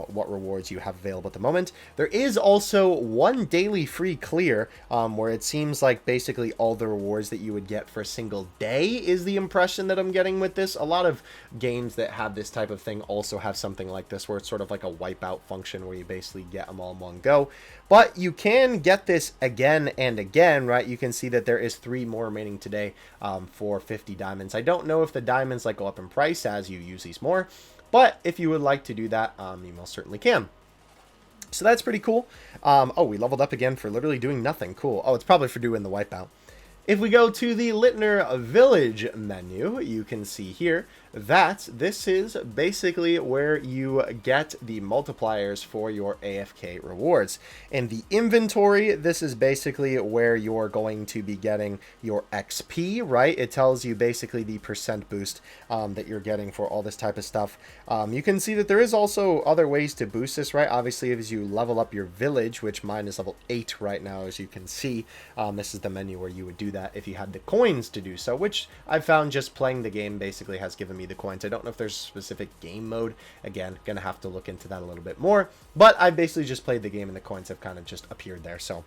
what rewards you have available at the moment. There is also one daily free clear, where it seems like basically all the rewards that you would get for a single day is the impression that I'm getting with this. A lot of games that have this type of thing also have something like this, where it's sort of like a wipeout function where you basically get them all in one go. But you can get this again and again, right? You can see that there is 3 more remaining today for 50 diamonds. I don't know if the diamonds like go up in price as you use these more, but if you would like to do that, you most certainly can. So that's pretty cool. Oh, we leveled up again for literally doing nothing. Cool. Oh, it's probably for doing the wipeout. If we go to the Littner Village menu, you can see here that this is basically where you get the multipliers for your AFK rewards. In the inventory, this is basically where you're going to be getting your XP, right? It tells you basically the percent boost that you're getting for all this type of stuff. You can see that there is also other ways to boost this, right? Obviously, as you level up your village, which mine is level 8 right now, as you can see, this is the menu where you would do that if you had the coins to do so, which I've found just playing the game basically has given me the coins. I don't know if there's a specific game mode. Again, gonna have to look into that a little bit more, but I basically just played the game and the coins have kind of just appeared there. So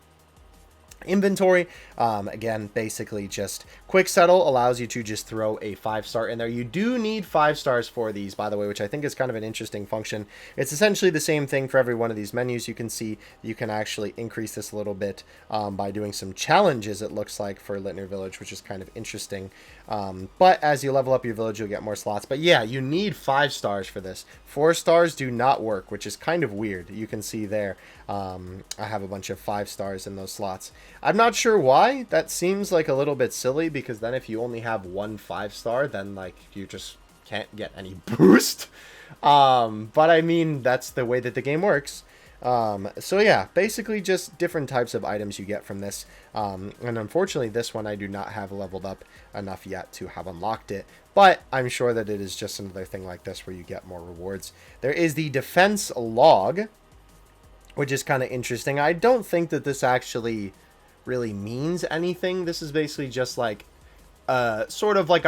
inventory, again, basically just quick settle allows you to just throw a 5-star in there. You do need 5 stars for these, by the way, which I think is kind of an interesting function. It's essentially the same thing for every one of these menus. You can see you can actually increase this a little bit by doing some challenges, it looks like, for Littner Village, which is kind of interesting. But as you level up your village, you'll get more slots. But yeah, you need 5 stars for this. 4 stars do not work, which is kind of weird. You can see there, I have a bunch of 5 stars in those slots. I'm not sure why. That seems like a little bit silly, because then if you only have 1 5-star, then like you just can't get any boost. But I mean, that's the way that the game works. So yeah, basically just different types of items you get from this. And unfortunately, this one I do not have leveled up enough yet to have unlocked it. But I'm sure that it is just another thing like this where you get more rewards. There is the defense log, which is kind of interesting. I don't think that this actually really means anything. This is basically just like sort of like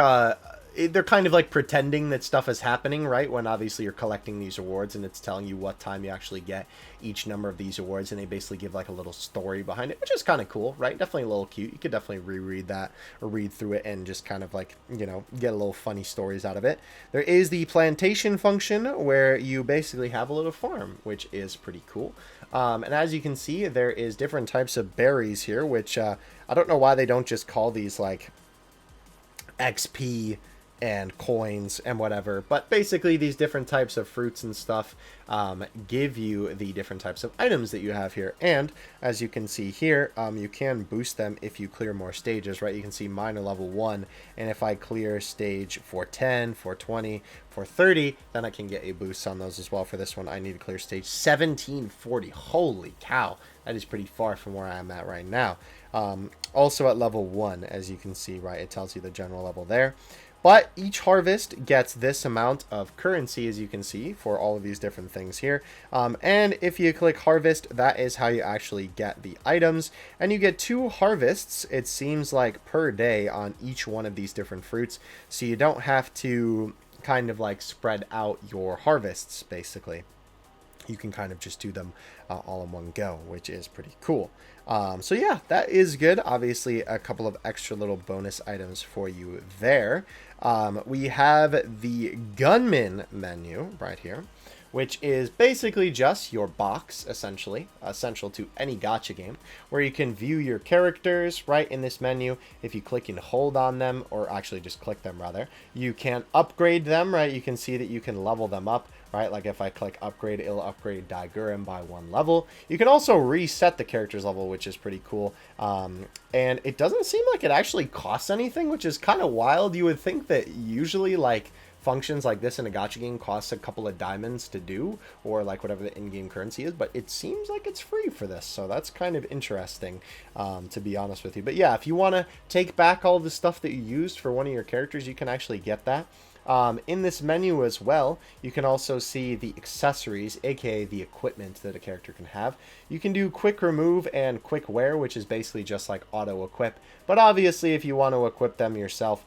they're kind of like pretending that stuff is happening, right? When obviously you're collecting these awards and it's telling you what time you actually get each number of these awards, and they basically give like a little story behind it, which is kind of cool, right? Definitely a little cute. You could definitely reread that or read through it and just kind of like, you know, get a little funny stories out of it. There is the plantation function where you basically have a little farm, which is pretty cool. And as you can see, there is different types of berries here, which I don't know why they don't just call these like XP and coins and whatever. But basically these different types of fruits and stuff give you the different types of items that you have here. And as you can see here, you can boost them if you clear more stages, right? You can see mine are level 1, and if I clear stage 410, 420, 430, then I can get a boost on those as well. For this one, I need to clear stage 1740. Holy cow, that is pretty far from where I'm at right now. Also at level 1, as you can see, right, it tells you the general level there. But each harvest gets this amount of currency, as you can see, for all of these different things here. And if you click harvest, that is how you actually get the items. And you get 2 harvests, it seems like, per day on each one of these different fruits. So you don't have to kind of like spread out your harvests, basically. You can kind of just do them all in one go, which is pretty cool. So yeah, that is good. Obviously, a couple of extra little bonus items for you there. We have the gunman menu right here, which is basically just your box, essentially, essential to any gacha game, where you can view your characters right in this menu. If you click and hold on them, or actually just click them rather, you can upgrade them, right? You can see that you can level them up, right? Like if I click upgrade, it'll upgrade Toppa Gurren by 1 level. You can also reset the character's level, which is pretty cool. And it doesn't seem like it actually costs anything, which is kind of wild. You would think that usually like functions like this in a gacha game costs a couple of diamonds to do, or like whatever the in-game currency is, but it seems like it's free for this, so that's kind of interesting, to be honest with you. But yeah, if you want to take back all the stuff that you used for one of your characters, you can actually get that. In this menu as well, you can also see the accessories, aka the equipment that a character can have. You can do quick remove and quick wear, which is basically just like auto equip. But obviously, if you want to equip them yourself,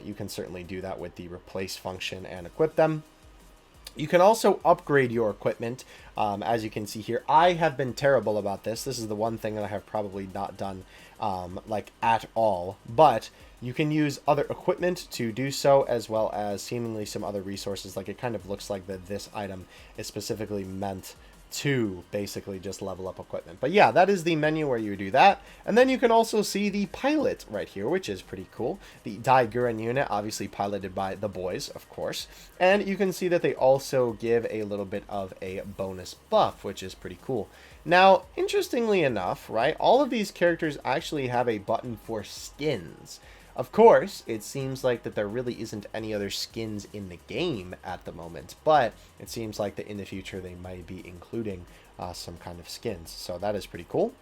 you can certainly do that with the replace function and equip them. You can also upgrade your equipment, as you can see here. I have been terrible about this. This is the one thing that I have probably not done like at all, but you can use other equipment to do so, as well as seemingly some other resources. Like it kind of looks like that this item is specifically meant to basically just level up equipment. But yeah, that is the menu where you do that. And then you can also see the pilot right here, which is pretty cool. The Toppa Gurren unit, obviously piloted by the boys, of course. And you can see that they also give a little bit of a bonus buff, which is pretty cool. Now, interestingly enough, right, all of these characters actually have a button for skins. Of course, it seems like that there really isn't any other skins in the game at the moment, but it seems like that in the future they might be including some kind of skins, so that is pretty cool.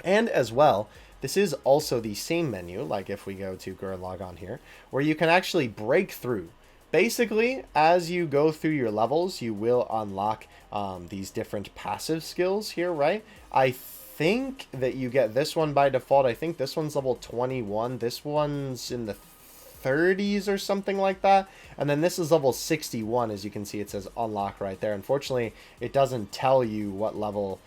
And as well, this is also the same menu, like if we go to Gurren Lagann here, where you can actually break through. Basically, as you go through your levels, you will unlock these different passive skills here, right? I think that you get this one by default. I think this one's level 21. This one's in the 30s or something like that. And then this is level 61. As you can see, it says unlock right there. Unfortunately, it doesn't tell you what level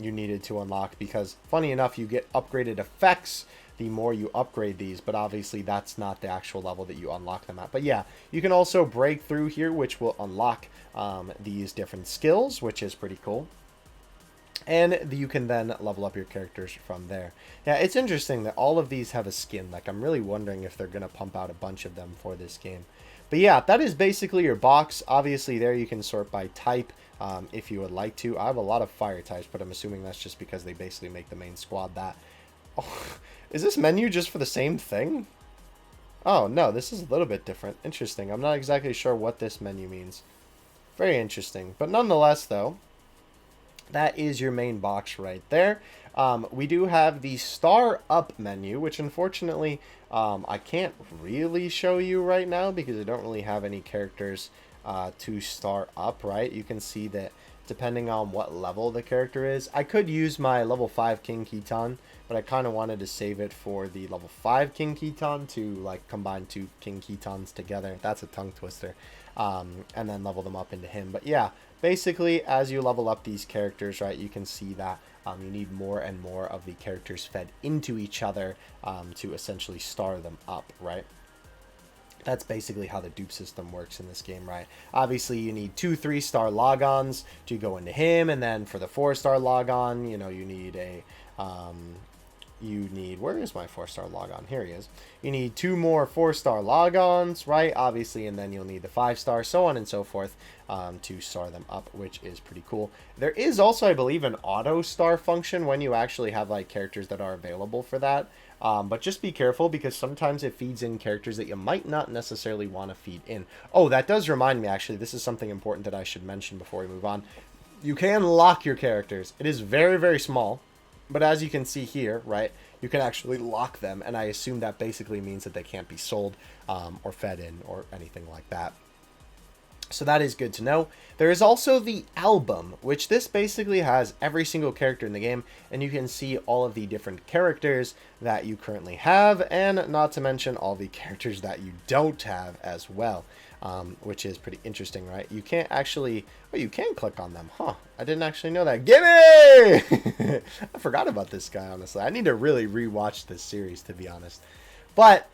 you needed to unlock, because funny enough, you get upgraded effects the more you upgrade these, but obviously that's not the actual level that you unlock them at. But yeah, you can also break through here, which will unlock these different skills, which is pretty cool. And you can then level up your characters from there. Yeah, it's interesting that all of these have a skin. Like, I'm really wondering if they're going to pump out a bunch of them for this game. But yeah, that is basically your box. Obviously, there you can sort by type if you would like to. I have a lot of fire types, but I'm assuming that's just because they basically make the main squad that. Oh, is this menu just for the same thing? Oh, no, this is a little bit different. Interesting. I'm not exactly sure what this menu means. Very interesting. But nonetheless, though, that is your main box right there. We do have the star up menu, which unfortunately I can't really show you right now because I don't really have any characters to star up, right? You can see that depending on what level the character is. I could use my level 5 King Kitan, but I kind of wanted to save it for the level 5 King Kitan to like combine 2 King Kitans together. That's a tongue twister. And then level them up into him. But yeah, basically, as you level up these characters, right, you can see that you need more and more of the characters fed into each other to essentially star them up, right? That's basically how the dupe system works in this game, right? Obviously, you need 2 3-star logons to go into him, and then for the 4-star logon, you know, you need a you need, where is my 4-star Lagann? Here he is. You need 2 more 4-star Lagans, right? Obviously, and then you'll need the 5-star, so on and so forth, to star them up, which is pretty cool. There is also, I believe, an auto star function when you actually have like characters that are available for that. But just be careful because sometimes it feeds in characters that you might not necessarily want to feed in. Oh, that does remind me, actually, this is something important that I should mention before we move on. You can lock your characters. It is very, very small. But as you can see here, right, you can actually lock them, and I assume that basically means that they can't be sold or fed in or anything like that. So that is good to know. There is also the album, which this basically has every single character in the game, and you can see all of the different characters that you currently have, and not to mention all the characters that you don't have as well, which is pretty interesting, right? You can't actually, oh, you can click on them, huh? I didn't actually know that. Gimme! I forgot about this guy, honestly. I need to really rewatch this series, to be honest. But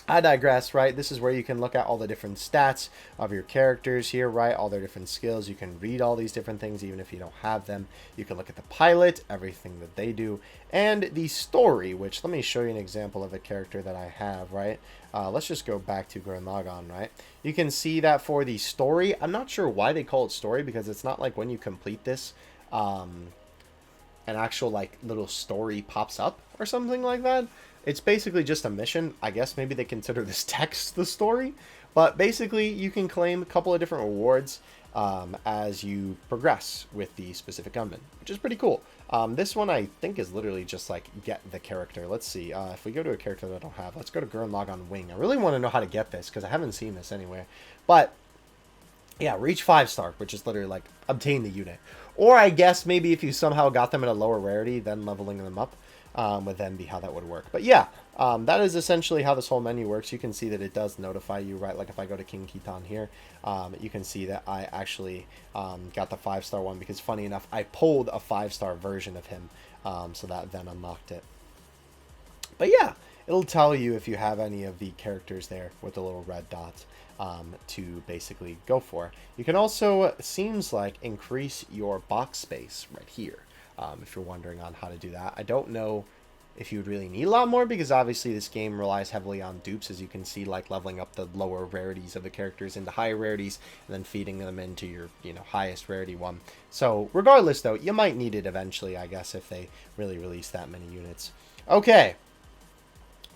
I digress, right? This is where you can look at all the different stats of your characters here, right? All their different skills. You can read all these different things even if you don't have them. You can look at the pilot, everything that they do, and the story, which let me show you an example of a character that I have, right? Let's just go back to Gurren Lagann, right? You can see that for the story, I'm not sure why they call it story because it's not like when you complete this, an actual like little story pops up or something like that. It's basically just a mission. I guess maybe they consider this text the story. But basically, you can claim a couple of different rewards as you progress with the specific gunman, which is pretty cool. This one, I think, is literally just like get the character. Let's see. If we go to a character that I don't have, let's go to Gurren Lagann Wing. I really want to know how to get this because I haven't seen this anywhere. But yeah, reach 5-star, which is literally like obtain the unit. Or I guess maybe if you somehow got them at a lower rarity, then leveling them up. Would then be how that would work. But yeah, that is essentially how this whole menu works. You can see that it does notify you, right? Like if I go to King Kitan here, you can see that I actually got the 5-star one because funny enough, I pulled a 5-star version of him. So that then unlocked it. But yeah, it'll tell you if you have any of the characters there with the little red dots to basically go for. You can also, seems like, increase your box space right here. If you're wondering on how to do that. I don't know if you would really need a lot more because obviously this game relies heavily on dupes, as you can see, like leveling up the lower rarities of the characters into higher rarities and then feeding them into your, highest rarity one. So regardless though, you might need it eventually, I guess, if they really release that many units. Okay.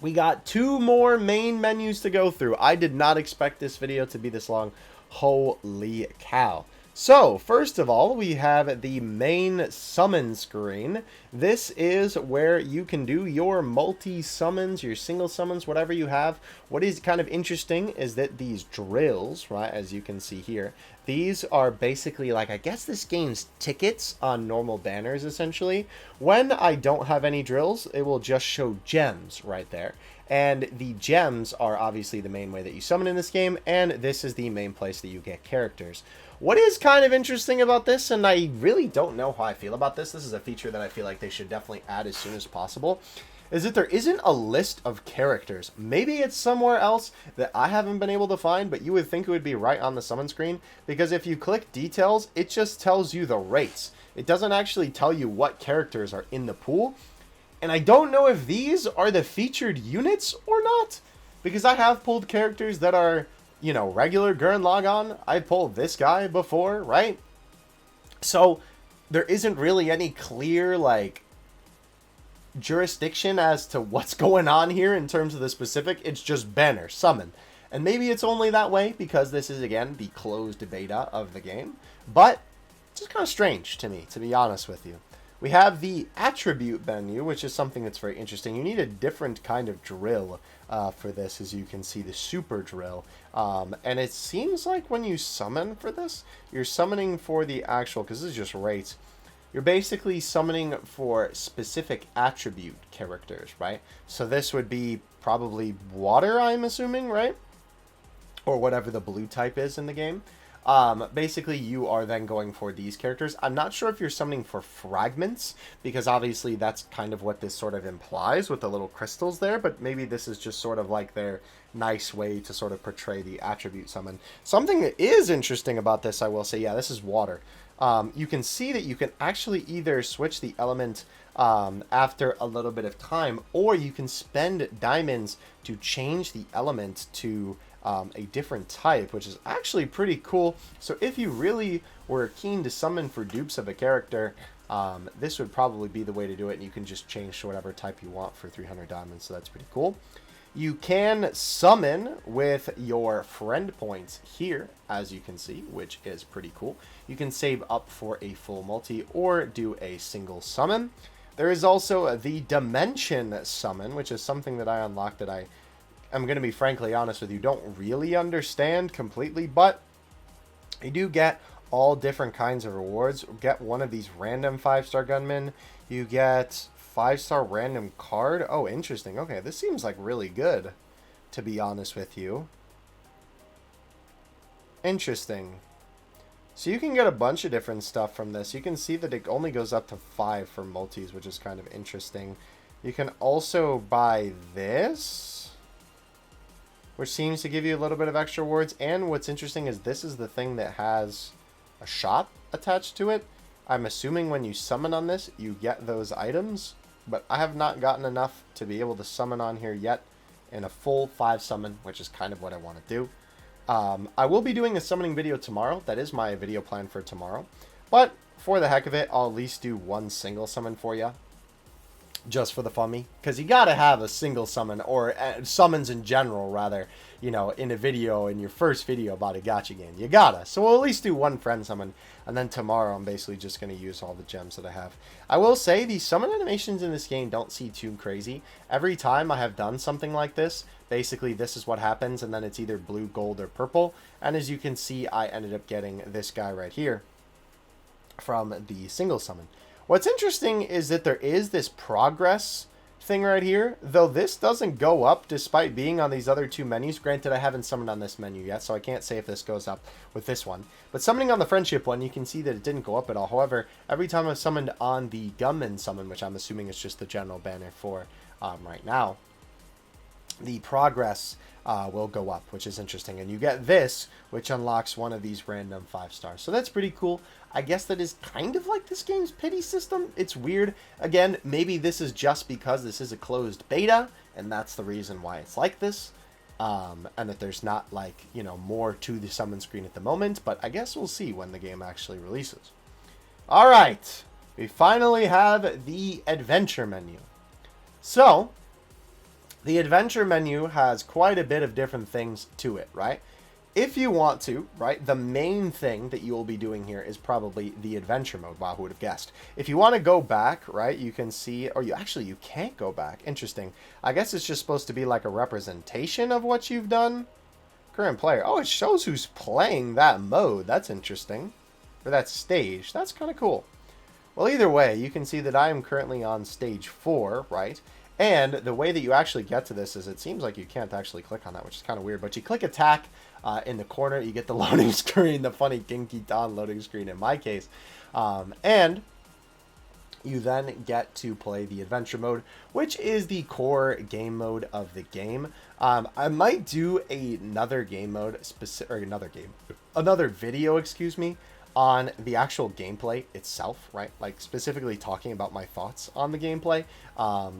We got 2 more main menus to go through. I did not expect this video to be this long. Holy cow. So, first of all, we have the main summon screen. This is where you can do your multi-summons, your single summons, whatever you have. What is kind of interesting is that these drills, right, as you can see here, these are basically like, I guess this game's tickets on normal banners, essentially. When I don't have any drills, it will just show gems right there. And the gems are obviously the main way that you summon in this game, and this is the main place that you get characters. What is kind of interesting about this, and I really don't know how I feel about this, this is a feature that I feel like they should definitely add as soon as possible, is that there isn't a list of characters. Maybe it's somewhere else that I haven't been able to find, but you would think it would be right on the summon screen, because if you click details, it just tells you the rates. It doesn't actually tell you what characters are in the pool, and I don't know if these are the featured units or not, because I have pulled characters that are, regular Gurren Lagann. I pulled this guy before, right? So there isn't really any clear, jurisdiction as to what's going on here in terms of the specific. It's just banner, summon. And maybe it's only that way because this is, again, the closed beta of the game. But it's just kind of strange to me, to be honest with you. We have the attribute menu, which is something that's very interesting. You need a different kind of drill for this, as you can see, the super drill. And it seems like when you summon for this, you're summoning for the actual, because this is just rates, you're basically summoning for specific attribute characters, right? So this would be probably water, I'm assuming, right? Or whatever the blue type is in the game. Basically, you are then going for these characters. I'm not sure if you're summoning for fragments, because obviously that's kind of what this sort of implies with the little crystals there, but maybe this is just sort of like their nice way to sort of portray the attribute summon. Something that is interesting about this, I will say, yeah, this is water. You can see that you can actually either switch the element after a little bit of time, or you can spend diamonds to change the element to a different type, which is actually pretty cool. So if you really were keen to summon for dupes of a character, this would probably be the way to do it, and you can just change to whatever type you want for 300 diamonds, so that's pretty cool. You can summon with your friend points here, as you can see, which is pretty cool. You can save up for a full multi or do a single summon. There is also the Dimension Summon, which is something that I unlocked that I'm going to be frankly honest with you, don't really understand completely, but you do get all different kinds of rewards. Get one of these random 5-star gunmen. You get 5-star random card. Oh, interesting. Okay, this seems like really good, to be honest with you. Interesting. So you can get a bunch of different stuff from this. You can see that it only goes up to 5 for multis, which is kind of interesting. You can also buy this, which seems to give you a little bit of extra rewards. And what's interesting is this is the thing that has a shop attached to it. I'm assuming when you summon on this, you get those items, but I have not gotten enough to be able to summon on here yet in a full 5 summon, which is kind of what I want to do. I will be doing a summoning video tomorrow. That is my video plan for tomorrow. But for the heck of it, I'll at least do one single summon for you, just for the funny, because you gotta have a single summon, or summons in general rather, you know, in a video, in your first video about a gacha game. You gotta. So we'll at least do one friend summon, and then tomorrow I'm basically just going to use all the gems that I have. I will say the summon animations in this game don't seem too crazy. Every time I have done something like this, basically this is what happens, and then it's either blue, gold, or purple. And as you can see, I ended up getting this guy right here from the single summon. What's interesting is that there is this progress thing right here, though this doesn't go up despite being on these other two menus. Granted, I haven't summoned on this menu yet, so I can't say if this goes up with this one. But summoning on the friendship one, you can see that it didn't go up at all. However, every time I've summoned on the gunman summon, which I'm assuming is just the general banner for right now, the progress will go up, which is interesting. And you get this, which unlocks one of these random 5-stars. So that's pretty cool. I guess that is kind of like this game's pity system. It's weird. Again, maybe this is just because this is a closed beta, and that's the reason why it's like this. And that there's not, like, you know, more to the summon screen at the moment. But I guess we'll see when the game actually releases. Alright. We finally have the adventure menu. So the adventure menu has quite a bit of different things to it, right? If you want to, right, the main thing that you will be doing here is probably the adventure mode. Wow, who would have guessed? If you want to go back, right, you can see, or you can't go back. Interesting. I guess it's just supposed to be like a representation of what you've done. Current player. Oh, it shows who's playing that mode. That's interesting. Or that stage. That's kind of cool. Well, either way, you can see that I am currently on stage 4, right? And the way that you actually get to this is it seems like you can't actually click on that, which is kind of weird. But you click attack in the corner, you get the loading screen, the funny Genki Dan loading screen in my case. And you then get to play the adventure mode, which is the core game mode of the game. I might do another game mode, another video, excuse me, on the actual gameplay itself, right? Like specifically talking about my thoughts on the gameplay,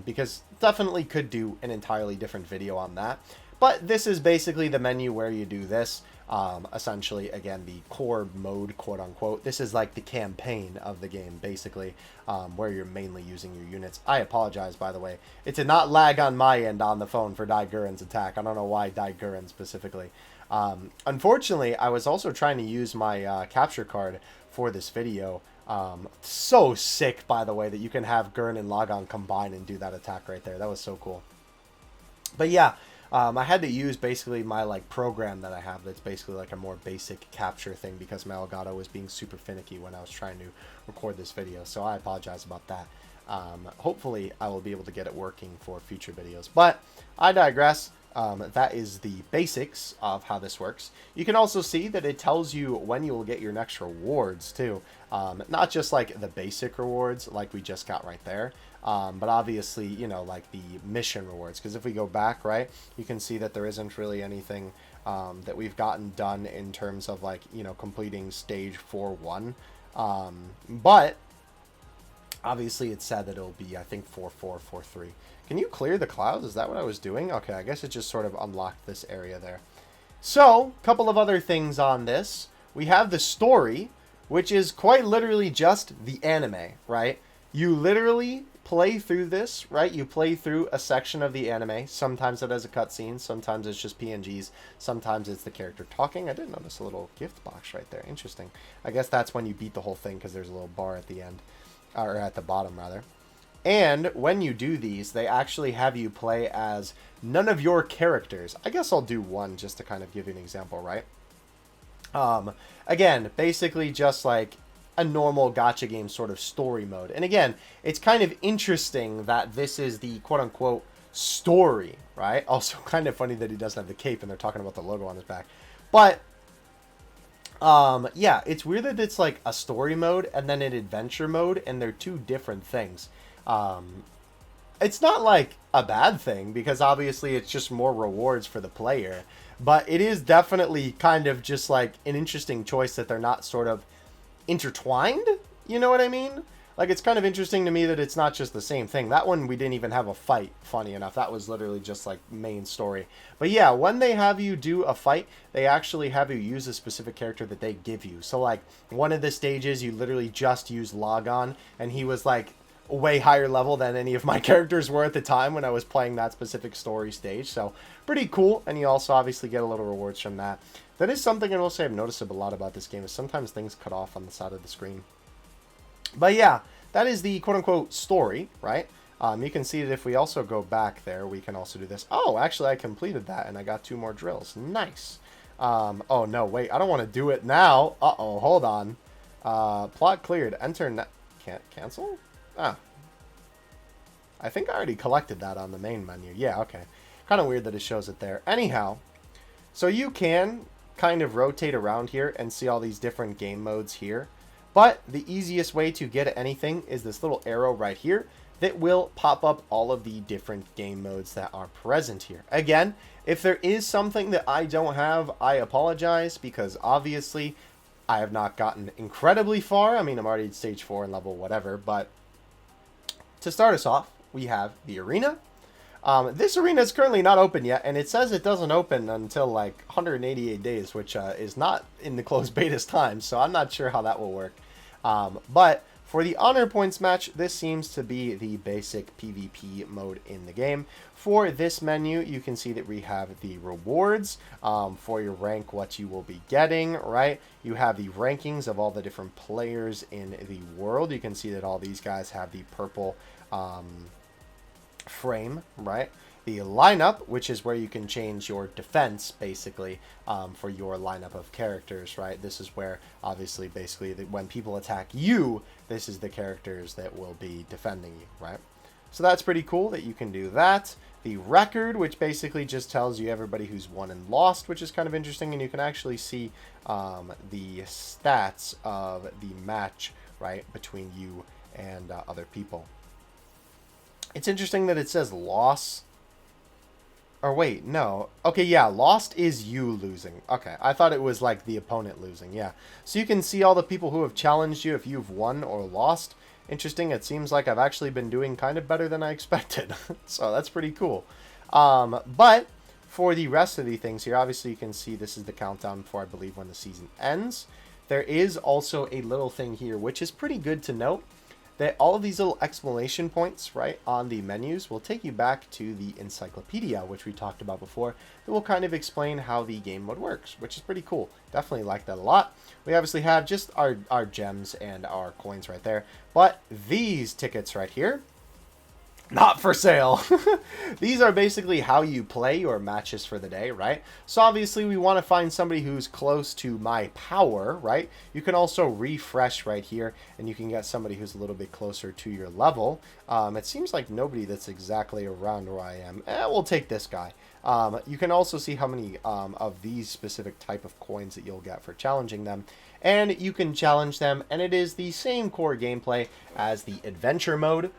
because definitely could do an entirely different video on that. But this is basically the menu where you do this. Essentially, again, the core mode, quote unquote. This is like the campaign of the game, basically, where you're mainly using your units. I apologize, by the way. It did not lag on my end on the phone for Dai Gurren's attack. I don't know why Dai Gurren specifically. Unfortunately, I was also trying to use my capture card for this video. So sick, by the way, that you can have Gurren and Lagann combine and do that attack right there. That was so cool. But yeah, I had to use basically my like program that I have that's basically like a more basic capture thing because my Elgato was being super finicky when I was trying to record this video. So I apologize about that. Hopefully I will be able to get it working for future videos. But I digress. That is the basics of how this works. You can also see that it tells you when you will get your next rewards too. Not just like the basic rewards like we just got right there, but obviously, you know, like the mission rewards. Because if we go back, right, you can see that there isn't really anything that we've gotten done in terms of like, you know, completing stage 4-1. But Obviously, it's said that it'll be, I think, 4-4, 4-3. Can you clear the clouds? Is that what I was doing? Okay, I guess it just sort of unlocked this area there. So, a couple of other things on this. We have the story, which is quite literally just the anime, right? You literally play through this, right? You play through a section of the anime. Sometimes it has a cutscene. Sometimes it's just PNGs. Sometimes it's the character talking. I did notice a little gift box right there. Interesting. I guess that's when you beat the whole thing because there's a little bar at the end. Or at the bottom, rather. And when you do these, they actually have you play as none of your characters. I guess I'll do one just to kind of give you an example, right? Again, basically just like a normal gacha game sort of story mode. And again, it's kind of interesting that this is the quote-unquote story, right? Also kind of funny that he doesn't have the cape and they're talking about the logo on his back. But yeah, it's weird that it's like a story mode and then an adventure mode, and they're two different things. It's not like a bad thing because obviously it's just more rewards for the player, but it is definitely kind of just like an interesting choice that they're not sort of intertwined. You know what I mean? Like, it's kind of interesting to me that it's not just the same thing. That one, we didn't even have a fight, funny enough. That was literally just, like, main story. But yeah, when they have you do a fight, they actually have you use a specific character that they give you. So, like, one of the stages, you literally just use Lagann, and he was, like, way higher level than any of my characters were at the time when I was playing that specific story stage. So, pretty cool, and you also obviously get a little rewards from that. That is something I will say I've noticed a lot about this game, is sometimes things cut off on the side of the screen. But yeah, that is the quote-unquote story, right? You can see that if we also go back there, we can also do this. Oh, actually, I completed that, and I got 2 more drills. Nice. Oh, no, wait. I don't want to do it now. Uh-oh, hold on. Plot cleared. Enter... Can't cancel? Ah. I think I already collected that on the main menu. Yeah, okay. Kind of weird that it shows it there. Anyhow, so you can kind of rotate around here and see all these different game modes here. But the easiest way to get anything is this little arrow right here that will pop up all of the different game modes that are present here. Again, if there is something that I don't have, I apologize, because obviously I have not gotten incredibly far. I mean, I'm already at stage 4 and level whatever, but to start us off, we have the arena. This arena is currently not open yet, and it says it doesn't open until like 188 days, which is not in the closed beta's time, so I'm not sure how that will work. But for the honor points match, this seems to be the basic PvP mode in the game. For this menu, you can see that we have the rewards for your rank, what you will be getting, right? You have the rankings of all the different players in the world. You can see that all these guys have the purple frame, right? The lineup, which is where you can change your defense, basically, for your lineup of characters, right? This is where, obviously, basically, when people attack you, this is the characters that will be defending you, right? So that's pretty cool that you can do that. The record, which basically just tells you everybody who's won and lost, which is kind of interesting, and you can actually see the stats of the match, right, between you and other people. It's interesting that it says loss. Or wait, no. Okay, yeah, lost is you losing. Okay, I thought it was like the opponent losing, yeah. So you can see all the people who have challenged you if you've won or lost. Interesting, it seems like I've actually been doing kind of better than I expected. So that's pretty cool. But for the rest of the things here, obviously you can see this is the countdown for, I believe, when the season ends. There is also a little thing here, which is pretty good to note, that all of these little exclamation points, right, on the menus will take you back to the encyclopedia, which we talked about before, that will kind of explain how the game mode works, which is pretty cool. Definitely like that a lot. We obviously have just our gems and our coins right there, but these tickets right here, not for sale. These are basically how you play your matches for the day, right? So obviously we want to find somebody who's close to my power, right? You can also refresh right here, and you can get somebody who's a little bit closer to your level. It seems like nobody that's exactly around where I am. We'll take this guy. You can also see how many of these specific type of coins that you'll get for challenging them. And you can challenge them, and it is the same core gameplay as the adventure mode,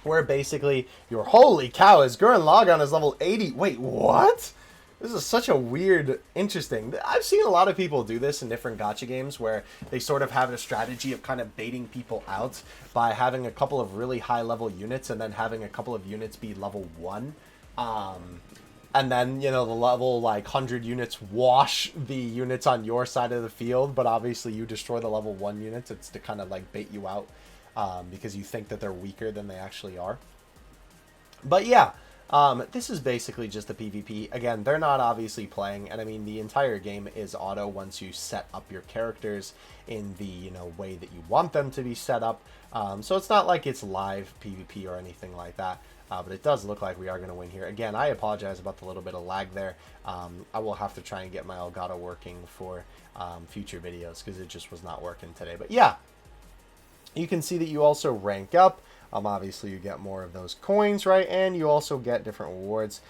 where basically your holy cow is Gurren Lagann is level 80. Wait, what? This is such a weird, interesting. I've seen a lot of people do this in different gacha games where they sort of have a strategy of kind of baiting people out by having a couple of really high level units and then having a couple of units be level 1. And then, you know, the level like 100 units wash the units on your side of the field, but obviously you destroy the level 1 units. It's to kind of like bait you out because you think that they're weaker than they actually are. But yeah. This is basically just a PvP. Again, they're not obviously playing, and I mean, the entire game is auto once you set up your characters in the, you know, way that you want them to be set up. So it's not like it's live PvP or anything like that, but it does look like we are going to win here. Again, I apologize about the little bit of lag there. I will have to try and get my Elgato working for future videos, because it just was not working today. But yeah, you can see that you also rank up. Obviously, you get more of those coins, right? And you also get different rewards.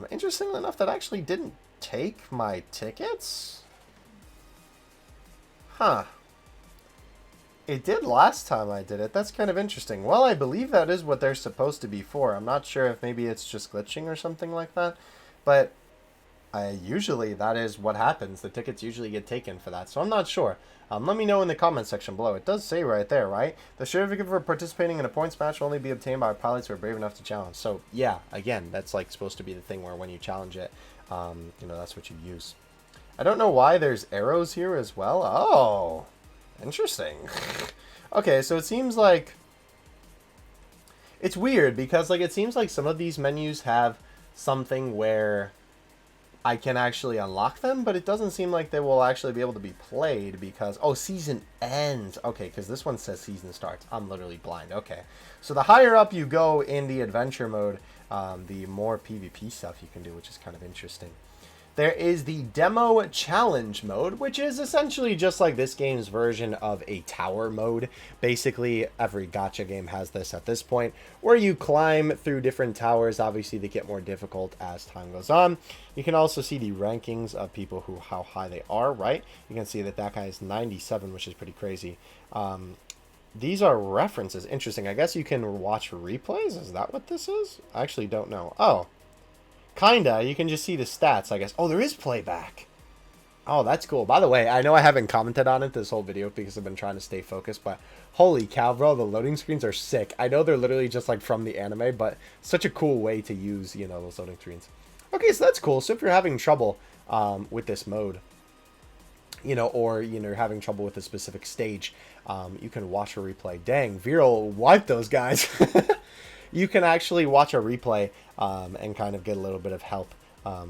Interestingly enough, that actually didn't take my tickets. Huh. It did last time I did it. That's kind of interesting. Well, I believe that is what they're supposed to be for. I'm not sure if maybe it's just glitching or something like that. But usually that is what happens. The tickets usually get taken for that. So I'm not sure. Let me know in the comment section below. It does say right there, right? The certificate for participating in a points match will only be obtained by pilots who are brave enough to challenge. So yeah, again, that's like supposed to be the thing where when you challenge it, you know, that's what you use. I don't know why there's arrows here as well. Oh, interesting. Okay, so it seems like it's weird because like it seems like some of these menus have something where I can actually unlock them, but it doesn't seem like they will actually be able to be played because, oh, season ends. Okay, because this one says season starts. I'm literally blind. Okay, so the higher up you go in the adventure mode, the more PvP stuff you can do, which is kind of interesting. There is the demo challenge mode, which is essentially just like this game's version of a tower mode. Basically, every gacha game has this at this point, where you climb through different towers. Obviously, they get more difficult as time goes on. You can also see the rankings of people how high they are, right? You can see that that guy is 97, which is pretty crazy. These are references. Interesting. I guess you can watch replays. Is that what this is? I actually don't know. Oh. Kinda. You can just see the stats, I guess. Oh, there is playback. Oh, that's cool. By the way, I know I haven't commented on it this whole video because I've been trying to stay focused, but holy cow, bro, the loading screens are sick. I know they're literally just like from the anime, but such a cool way to use, you know, those loading screens. Okay, so that's cool. So if you're having trouble with this mode, you know, or, you know, you're having trouble with a specific stage, you can watch a replay. Dang, Viral wiped those guys. You can actually watch a replay and kind of get a little bit of help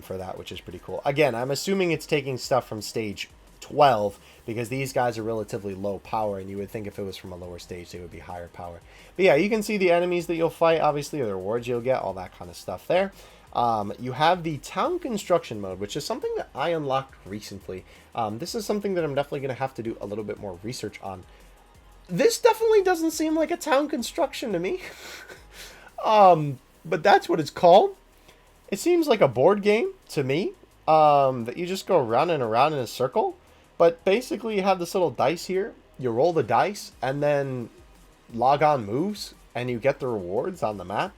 for that, which is pretty cool. Again, I'm assuming it's taking stuff from stage 12 because these guys are relatively low power, and you would think if it was from a lower stage, they would be higher power. But yeah, you can see the enemies that you'll fight, obviously, or the rewards you'll get, all that kind of stuff there. You have the town construction mode, which is something that I unlocked recently. This is something that I'm definitely going to have to do a little bit more research on. This definitely doesn't seem like a town construction to me. But that's what it's called. It seems like a board game to me, that you just go around and around in a circle. But basically you have this little dice here. You roll the dice and then Lagann moves and you get the rewards on the map.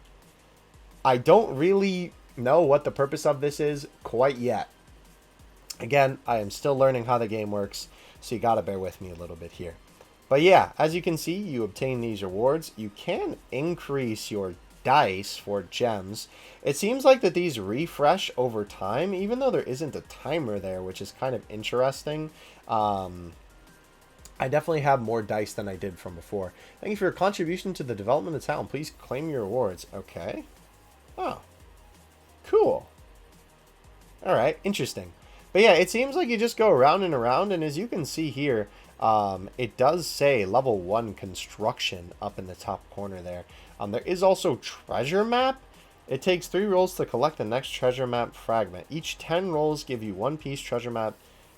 I don't really know what the purpose of this is quite yet. Again, I am still learning how the game works, so you gotta bear with me a little bit here. But yeah, as you can see, you obtain these rewards. You can increase your dice for gems. It seems like that these refresh over time, even though there isn't a timer there, which is kind of interesting. I definitely have more dice than I did from before. Thank you for your contribution to the development of town. Please claim your rewards. Okay. Oh. Cool. Alright, interesting. But yeah, it seems like you just go around and around, and as you can see here, it does say level 1 construction up in the top corner there. There is also treasure map. It takes 3 rolls to collect the next treasure map fragment. Each 10 rolls give you 1 piece treasure map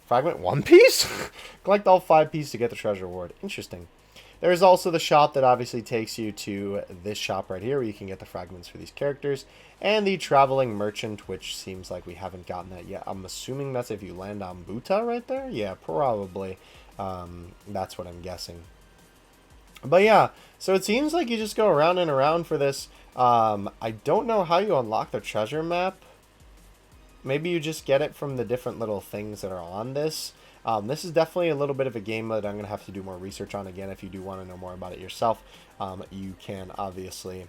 fragment. 1 piece? Collect all 5 pieces to get the treasure reward. Interesting. There is also the shop that obviously takes you to this shop right here where you can get the fragments for these characters. And the traveling merchant, which seems like we haven't gotten that yet. I'm assuming that's if you land on Buta right there? Yeah, probably. That's what I'm guessing. But yeah, so it seems like you just go around and around for this. I don't know how you unlock the treasure map. maybe you just get it from the different little things that are on this. This is definitely a little bit of a game that I'm going to have to do more research on. Again, if you do want to know more about it yourself, you can obviously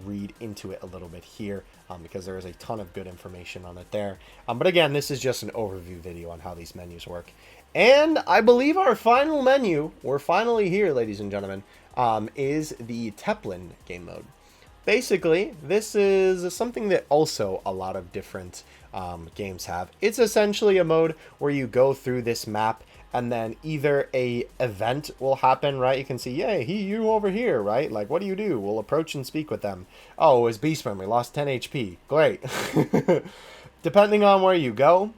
read into it a little bit here, because there is a ton of good information on it there. But again, this is just an overview video on how these menus work. And I believe our final menu, we're finally here, ladies and gentlemen, is the Teplin game mode. Basically, this is something that also a lot of different games have. It's essentially a mode where you go through this map, and then either a event will happen, right? You can see, yay, you over here, right? Like, what do? We'll approach and speak with them. Oh, it was Beastman. We lost 10 HP. Great. Depending on where you go,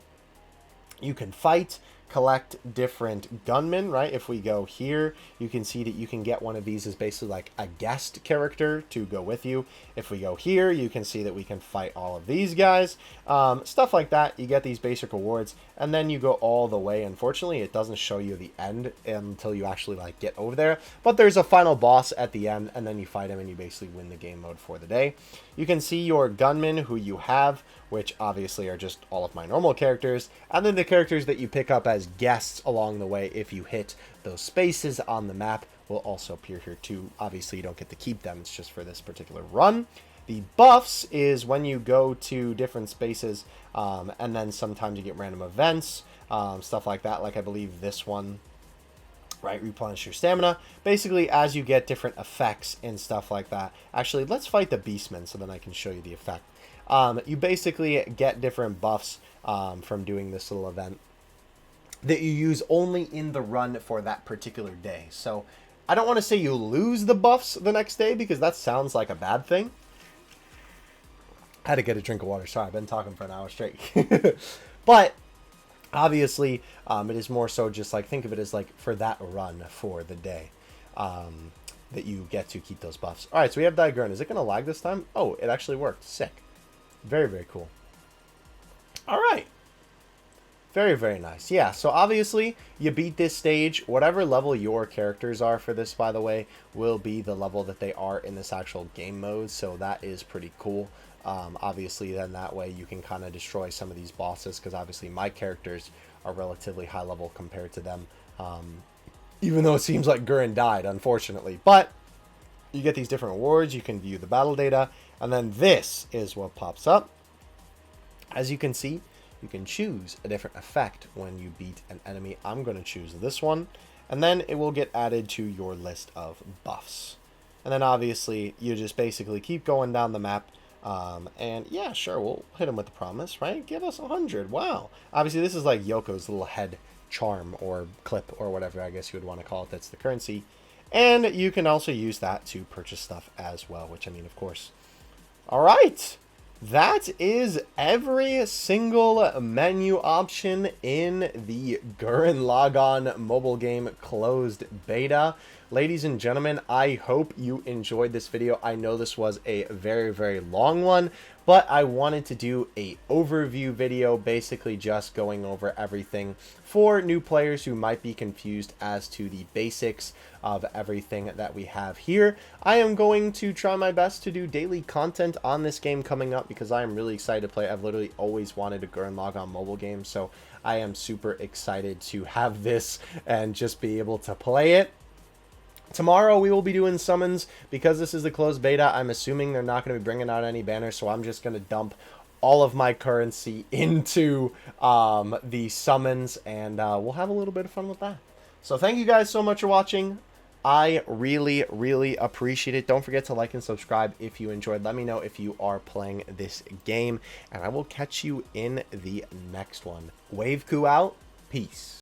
you can fight, collect different gunmen, right? If we go here, you can see that you can get one of these as basically like a guest character to go with you. If we go here, you can see that we can fight all of these guys. Stuff like that. You get these basic rewards, and then you go all the way. Unfortunately, it doesn't show you the end until you actually like get over there, but there's a final boss at the end, and then you fight him and you basically win the game mode for the day. You can see your gunmen who you have, which obviously are just all of my normal characters, and then the characters that you pick up as guests along the way if you hit those spaces on the map will also appear here too. Obviously, you don't get to keep them. It's just for this particular run. The buffs is when you go to different spaces, and then sometimes you get random events, stuff like that, like I believe this one, right? Replenish your stamina. Basically, as you get different effects and stuff like that. Actually, let's fight the Beastman so then I can show you the effect. You basically get different buffs from doing this little event that you use only in the run for that particular day. So I don't want to say you lose the buffs the next day, because that sounds like a bad thing. I had to get a drink of water. Sorry, I've been talking for an hour straight. But obviously, it is more so just like, think of it as like for that run for the day that you get to keep those buffs. All right, so we have Gurren. Is it going to lag this time? Oh, it actually worked. Sick. Very, very cool. All right. Very, very nice. Yeah, so obviously, you beat this stage. Whatever level your characters are for this, by the way, will be the level that they are in this actual game mode. So that is pretty cool. Obviously, then that way you can kind of destroy some of these bosses, because obviously my characters are relatively high level compared to them. Even though it seems like Gurren died, unfortunately. But you get these different rewards. You can view the battle data. And then this is what pops up. As you can see, you can choose a different effect when you beat an enemy. I'm going to choose this one. And then it will get added to your list of buffs. And then obviously, you just basically keep going down the map. And yeah, sure, we'll hit him with the promise, right? Give us 100. Wow. Obviously, this is like Yoko's little head charm or clip or whatever I guess you would want to call it. That's the currency. And you can also use that to purchase stuff as well, which I mean, of course. All right. That is every single menu option in the Gurren Lagann mobile game closed beta. Ladies and gentlemen, I hope you enjoyed this video. I know this was a very, very long one, but I wanted to do a overview video, basically just going over everything for new players who might be confused as to the basics of everything that we have here. I am going to try my best to do daily content on this game coming up, because I am really excited to play. I've literally always wanted a Gurren Lagann mobile game, so I am super excited to have this and just be able to play it. Tomorrow we will be doing summons. Because this is the closed beta, I'm assuming they're not going to be bringing out any banners, so I'm just going to dump all of my currency into the summons, and we'll have a little bit of fun with that. So thank you guys so much for watching. I really, really appreciate it. Don't forget to like and subscribe if you enjoyed. Let me know if you are playing this game, and I will catch you in the next one. Waveku out. Peace.